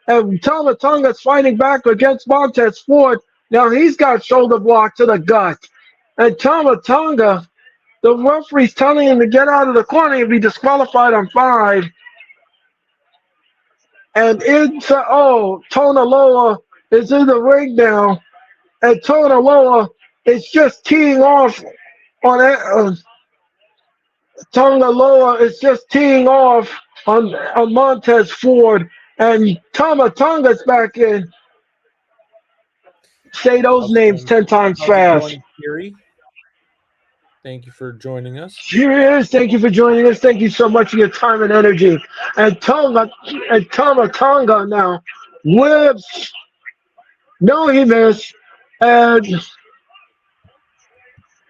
And Tama Tonga's fighting back against Montez Ford. Now he's got shoulder block to the gut. And Tama Tonga, the referee's telling him to get out of the corner and be disqualified on 5. And Tona Loa is in the ring now. And Tona Loa is just teeing off on it. Tonga Loa is just teeing off on Montez Ford. And Tama Tonga's back in. Say those names 10 times fast. Fury? Thank you for joining us. Here he is. Thank you for joining us. Thank you so much for your time and energy. And Tama Tonga now whips. No, he missed. And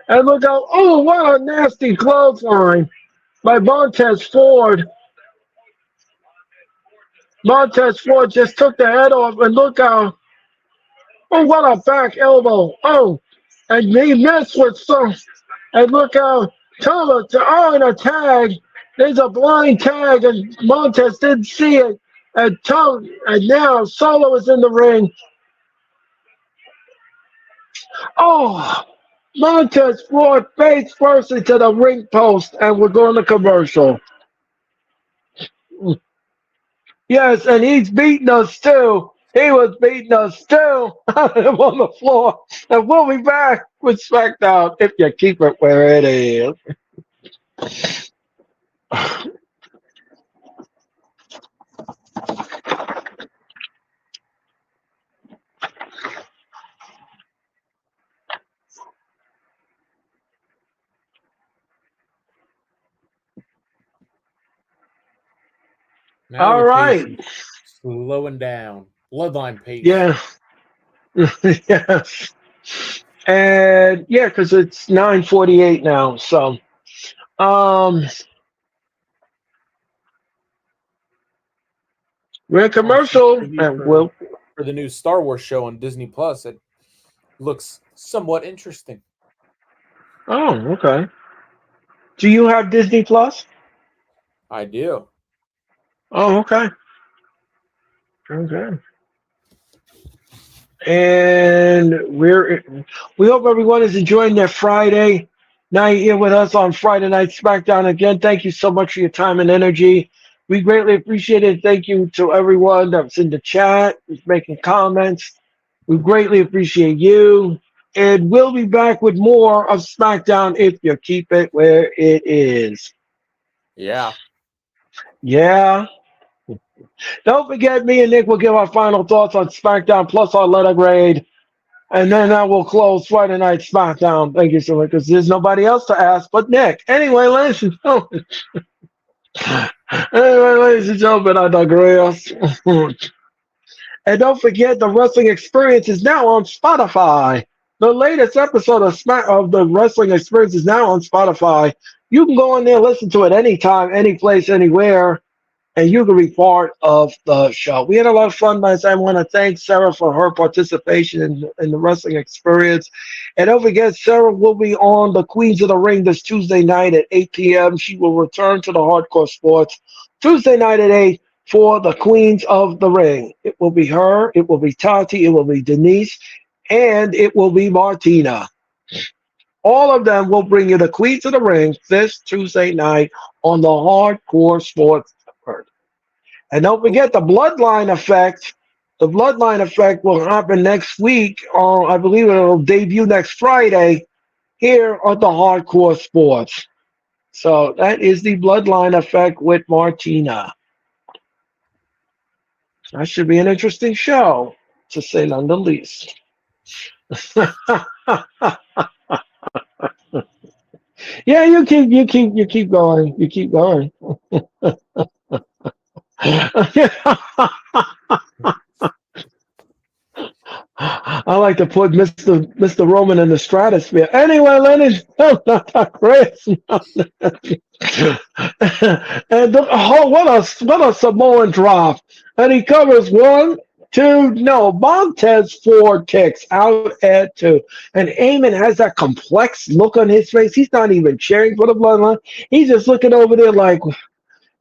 look out. Oh, what a nasty clothesline by Montez Ford. Montez Ford just took the head off, and look out. Oh, what a back elbow. Oh, and he missed with some. And look out. And a tag. There's a blind tag, and Montez didn't see it. And now Solo is in the ring. Oh, Montez Ford face first into the ring post, and we're going to commercial. Yes, and he's beating us too. He was beating us too on the floor. And we'll be back with Smackdown if you keep it where it is. Now All the right. pace is slowing down. Bloodline pace. Yeah. Yes. And yeah, because it's 9:48 now. So we're in commercial, and we'll for the new Star Wars show on Disney Plus. It looks somewhat interesting. Oh, okay. Do you have Disney Plus? I do. Oh, okay. Okay. And we hope everyone is enjoying their Friday night here with us on Friday Night Smackdown. Again, thank you so much for your time and energy. We greatly appreciate it. Thank you to everyone that's in the chat, who's making comments. We greatly appreciate you. And we'll be back with more of Smackdown if you keep it where it is. Yeah. Yeah. Don't forget, me and Nick will give our final thoughts on SmackDown plus our letter grade. And then I will close Friday Night SmackDown. Thank you so much, because there's nobody else to ask but Nick. Anyway, ladies and gentlemen. I digress. And don't forget, the Wrestling Experience is now on Spotify. The latest episode of the Wrestling Experience is now on Spotify. You can go in there, listen to it anytime, any place, anywhere, and you can be part of the show. We had a lot of fun, guys. I want to thank Sarah for her participation in the Wrestling Experience. And don't forget, Sarah will be on the Queens of the Ring this Tuesday night at 8 p.m. She will return to the Hardcore Sports Tuesday night at 8 for the Queens of the Ring. It will be her, it will be Tati, it will be Denise, and it will be Martina. All of them will bring you the Queens of the Ring this Tuesday night on the Hardcore Sports. And don't forget the Bloodline Effect The Bloodline Effect will happen next week. I believe it will debut next Friday here on the Hardcore Sports. So that is the Bloodline Effect with Martina. That should be an interesting show, to say none the least. Yeah, you keep going. You keep going. I like to put Mr. Roman in the stratosphere. Anyway, Lennon, not Chris. And what a Samoan drop. And he covers 1, 2, no, Montez 4 kicks out at 2. And Eamon has that complex look on his face. He's not even cheering for the Bloodline. He's just looking over there like,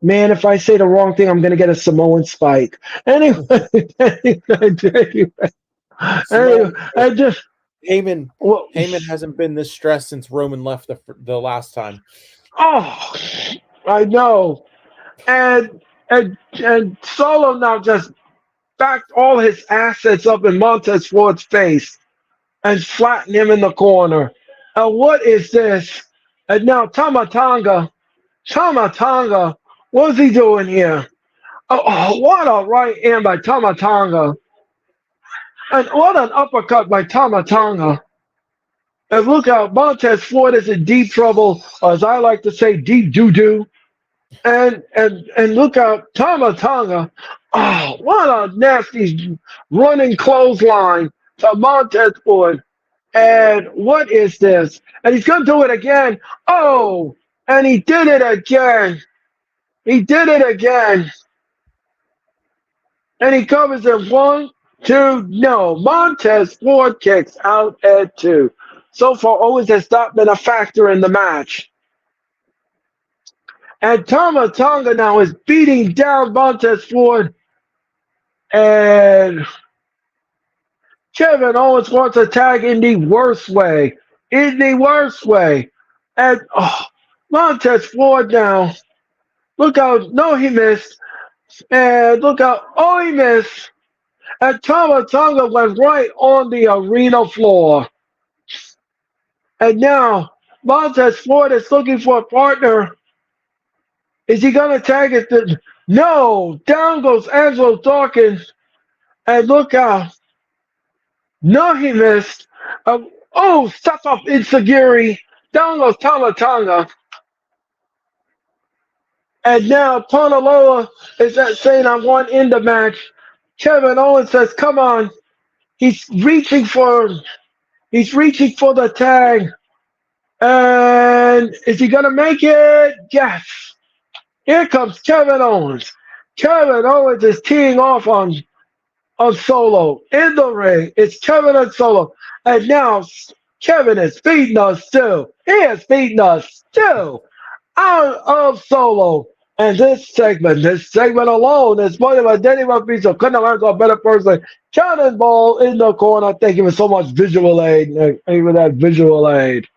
man, if I say the wrong thing, I'm going to get a Samoan spike. Anyway, I just Heyman hasn't been this stressed since Roman left the last time. Oh, I know, and Solo now just backed all his assets up in Montez Ford's face and flattened him in the corner. And what is this? And now Tama Tonga, what's he doing here? Oh, what a right hand by Tama Tonga. And what an uppercut by Tama Tonga. And look out, Montez Ford is in deep trouble, or as I like to say, deep doo-doo. And look out, Tama Tonga. Oh, what a nasty running clothesline to Montez Ford. And what is this? And he's going to do it again. Oh, and he did it again. He did it again. And he covers it 1, 2, no. Montez Ford kicks out at 2. So far, Owens has not been a factor in the match. And Tama Tonga now is beating down Montez Ford. And Kevin Owens wants to tag in the worst way. In the worst way. And Montez Ford now. Look out. No, he missed. And look out. Oh, he missed. And Tama Tonga went right on the arena floor. And now Montez Ford is looking for a partner. Is he going to tag it? No. Down goes Angelo Dawkins. And look out. No, he missed. Step up Insagiri. Down goes Tama Tonga. And now Tonaloa is saying, I want in the match. Kevin Owens says, come on. He's reaching for the tag. And is he going to make it? Yes. Here comes Kevin Owens. Kevin Owens is teeing off on Solo in the ring. It's Kevin and Solo. And now Kevin is beating us too. He is beating us too. Out of Solo. And this segment alone is more than Danny Murphy, so couldn't have learned a better person. Cannonball in the corner. Thank you for so much visual aid. Even that visual aid.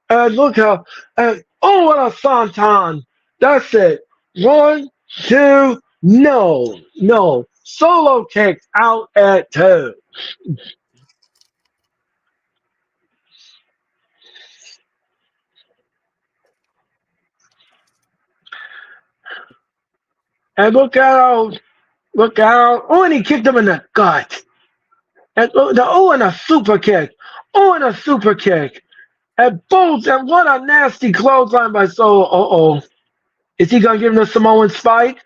And look how, what a Santan. That's it. 1, 2, no. Solo kicked out at 2. And look out. Oh, and he kicked him in the gut. And and a super kick. And both, and what a nasty clothesline by Solo. Is he going to give him the Samoan spike?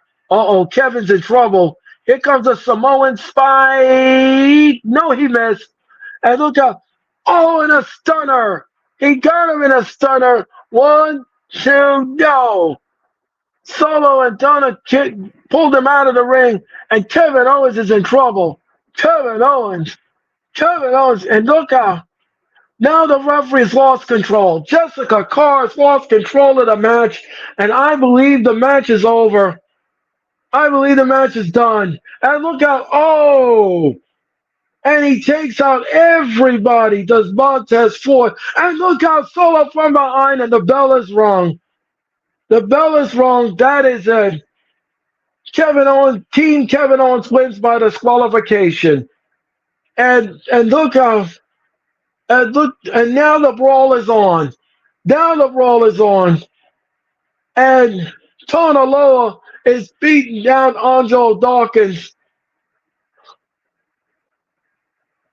Kevin's in trouble. Here comes a Samoan spike. No, he missed. And look out. And a stunner. He got him in a stunner. 1, 2, no. Solo and Donna pulled him out of the ring, and Kevin Owens is in trouble. Kevin Owens, and look out. Now the referee's lost control. Jessica Carr's lost control of the match, and I believe the match is over. I believe the match is done. And look out. And he takes out everybody, does Montez Ford. And look out, Solo from behind, and the bell is rung. The bell is rung. That is it. Team Kevin Owens wins by disqualification. And look how and now the brawl is on. Now the brawl is on. And Tona Loa is beating down Angelo Dawkins.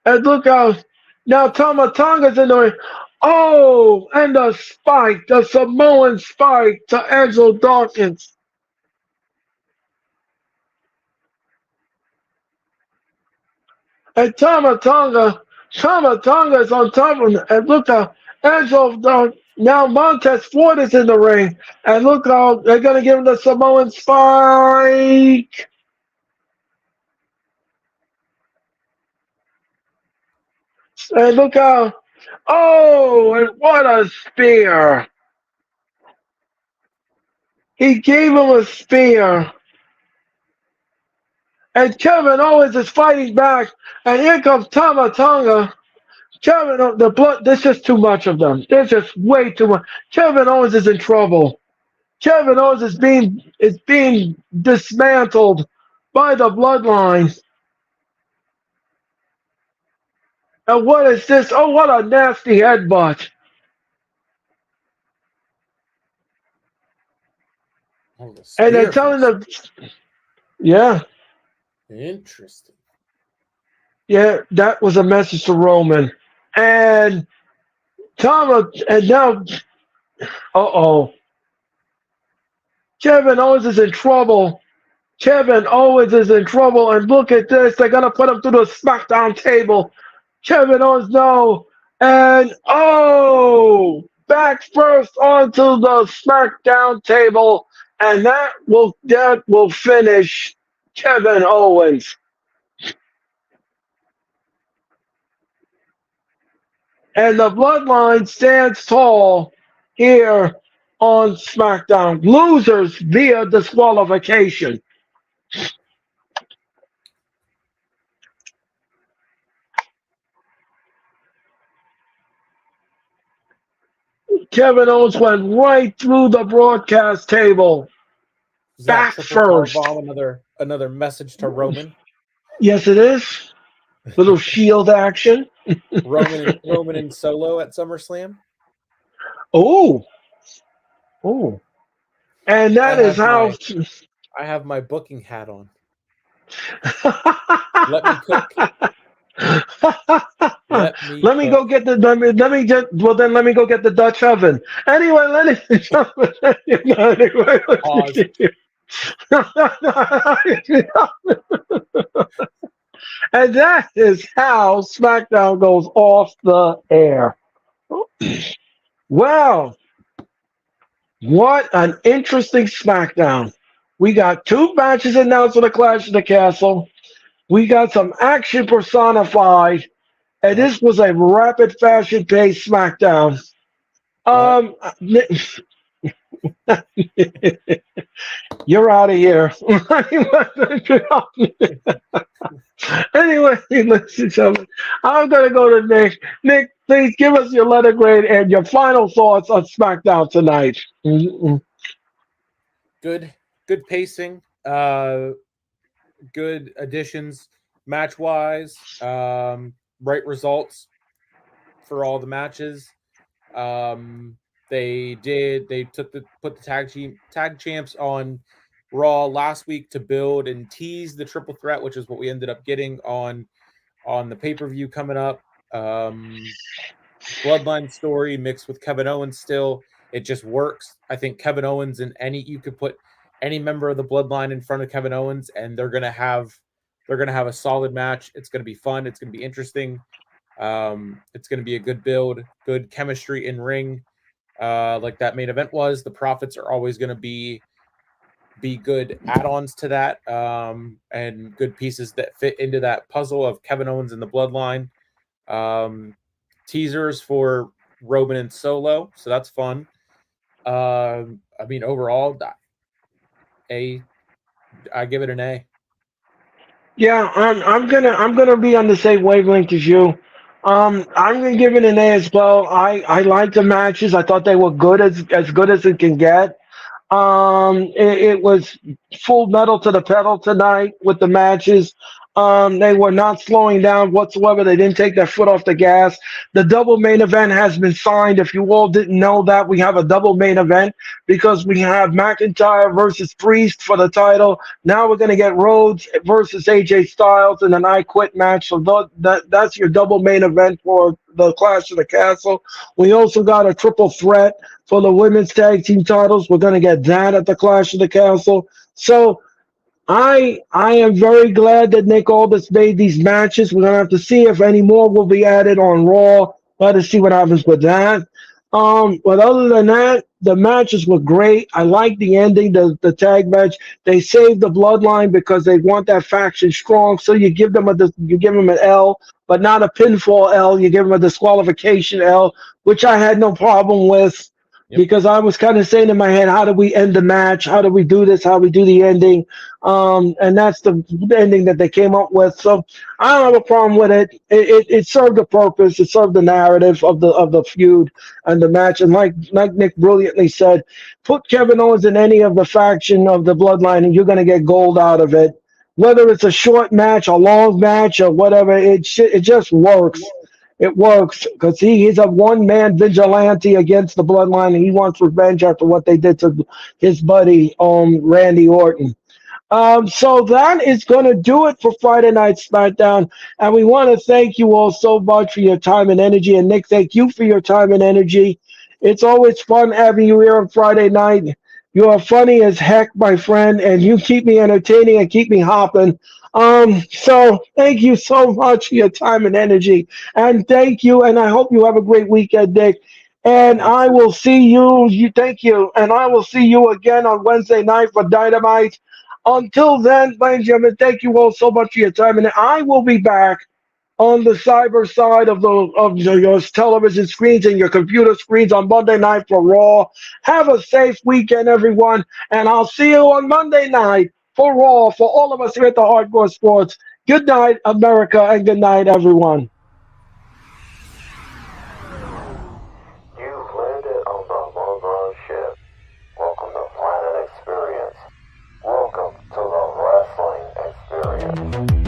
And look how now Tama Tonga's in the ring. Oh, and the spike, the Samoan spike to Angelo Dawkins. And Tama Tonga is on top of him. And look how Angelo now Montez Ford is in the ring. And look how they're going to give him the Samoan spike. And look how, oh, and what a spear. He gave him a spear. And Kevin Owens is fighting back. And here comes Tama Tonga. The blood, there's just too much of them. There's just way too much. Kevin Owens is in trouble. Kevin Owens is being dismantled by the bloodline. And what is this? Oh, what a nasty headbutt. Oh, the And they're spear telling fist. them, yeah, Interesting. yeah, that was a message to Roman. And and now, uh-oh. Kevin Owens is in trouble. Kevin Owens is in trouble. And look at this. They're going to put him through the Smackdown table. Kevin Owens, no. And, oh, back first onto the Smackdown table. And that will finish Kevin Owens. And the bloodline stands tall here on SmackDown. Losers via disqualification. Kevin Owens went right through the broadcast table. Is Back that triple first. powerbomb another message to Roman? Yes, it is. Little shield action. Roman and Solo at SummerSlam. Oh. Oh. And that is how I have my booking hat on. Let me cook. Let me go get the let me go get the Dutch oven. Anyway, and that is how SmackDown goes off the air. Wow. What an interesting SmackDown. We got 2 matches announced for the Clash of the Castle. We got some action personified. And this was a rapid fashion paced SmackDown. You're out of here. Anyway, ladies and gentlemen, I'm going to go to Nick. Nick, please give us your letter grade and your final thoughts on SmackDown tonight. Good pacing. Good additions match wise. Right results for all the matches. They put the tag champs on Raw last week to build and tease the triple threat, which is what we ended up getting on the pay-per-view coming up. Bloodline story mixed with Kevin Owens still. It just works. I think Kevin Owens and you could put any member of the bloodline in front of Kevin Owens and they're gonna have a solid match. It's gonna be fun, it's gonna be interesting. It's gonna be a good build, good chemistry in ring. Like that main event was. The Profits are always gonna be good add-ons to that, and good pieces that fit into that puzzle of Kevin Owens and the bloodline. Teasers for Roman and Solo, so that's fun. I mean, overall, I give it an A. Yeah, I'm gonna be on the same wavelength as you. I'm gonna give it an A as well. I like the matches. I thought they were good as good as it can get. It was full metal to the pedal tonight with the matches. They were not slowing down whatsoever. They didn't take their foot off the gas. The double main event has been signed. If you all didn't know that, we have a double main event because we have McIntyre versus Priest for the title. Now we're going to get Rhodes versus AJ Styles in an I Quit match. So that's your double main event for the Clash of the Castle. We also got a triple threat for the women's tag team titles. We're going to get that at the Clash of the Castle. So I am very glad that Nick Aldis made these matches. We're gonna have to see if any more will be added on Raw. Let us see what happens with that. But other than that, the matches were great. I like the ending, the tag match. They saved the bloodline because they want that faction strong. So you give them an L, but not a pinfall L. You give them a disqualification L, which I had no problem with. Yep. Because I was kind of saying in my head, how do we end the match? How do we do this? How do we do the ending? And that's the ending that they came up with. So I don't have a problem with it. It served a purpose. It served the narrative of the feud and the match. And like Nick brilliantly said, put Kevin Owens in any of the faction of the bloodline, and you're going to get gold out of it. Whether it's a short match, a long match, or whatever, it just works. It works because he's a one-man vigilante against the bloodline, and he wants revenge after what they did to his buddy, Randy Orton. So that is going to do it for Friday Night SmackDown. And we want to thank you all so much for your time and energy. And Nick, thank you for your time and energy. It's always fun having you here on Friday night. You are funny as heck, my friend, and you keep me entertaining and keep me hopping. So thank you so much for your time and energy. And thank you, and I hope you have a great weekend, Nick. And I will see you. Thank you. And I will see you again on Wednesday night for Dynamite. Until then, ladies and gentlemen, thank you all so much for your time. And I will be back on the cyber side of your television screens and your computer screens on Monday night for Raw. Have a safe weekend, everyone. And I'll see you on Monday night for Raw for all of us here at the Hardcore Sports. Good night, America, and good night, everyone. You've landed on the Longbow ship. Welcome to Planet Experience. Welcome to the Wrestling Experience.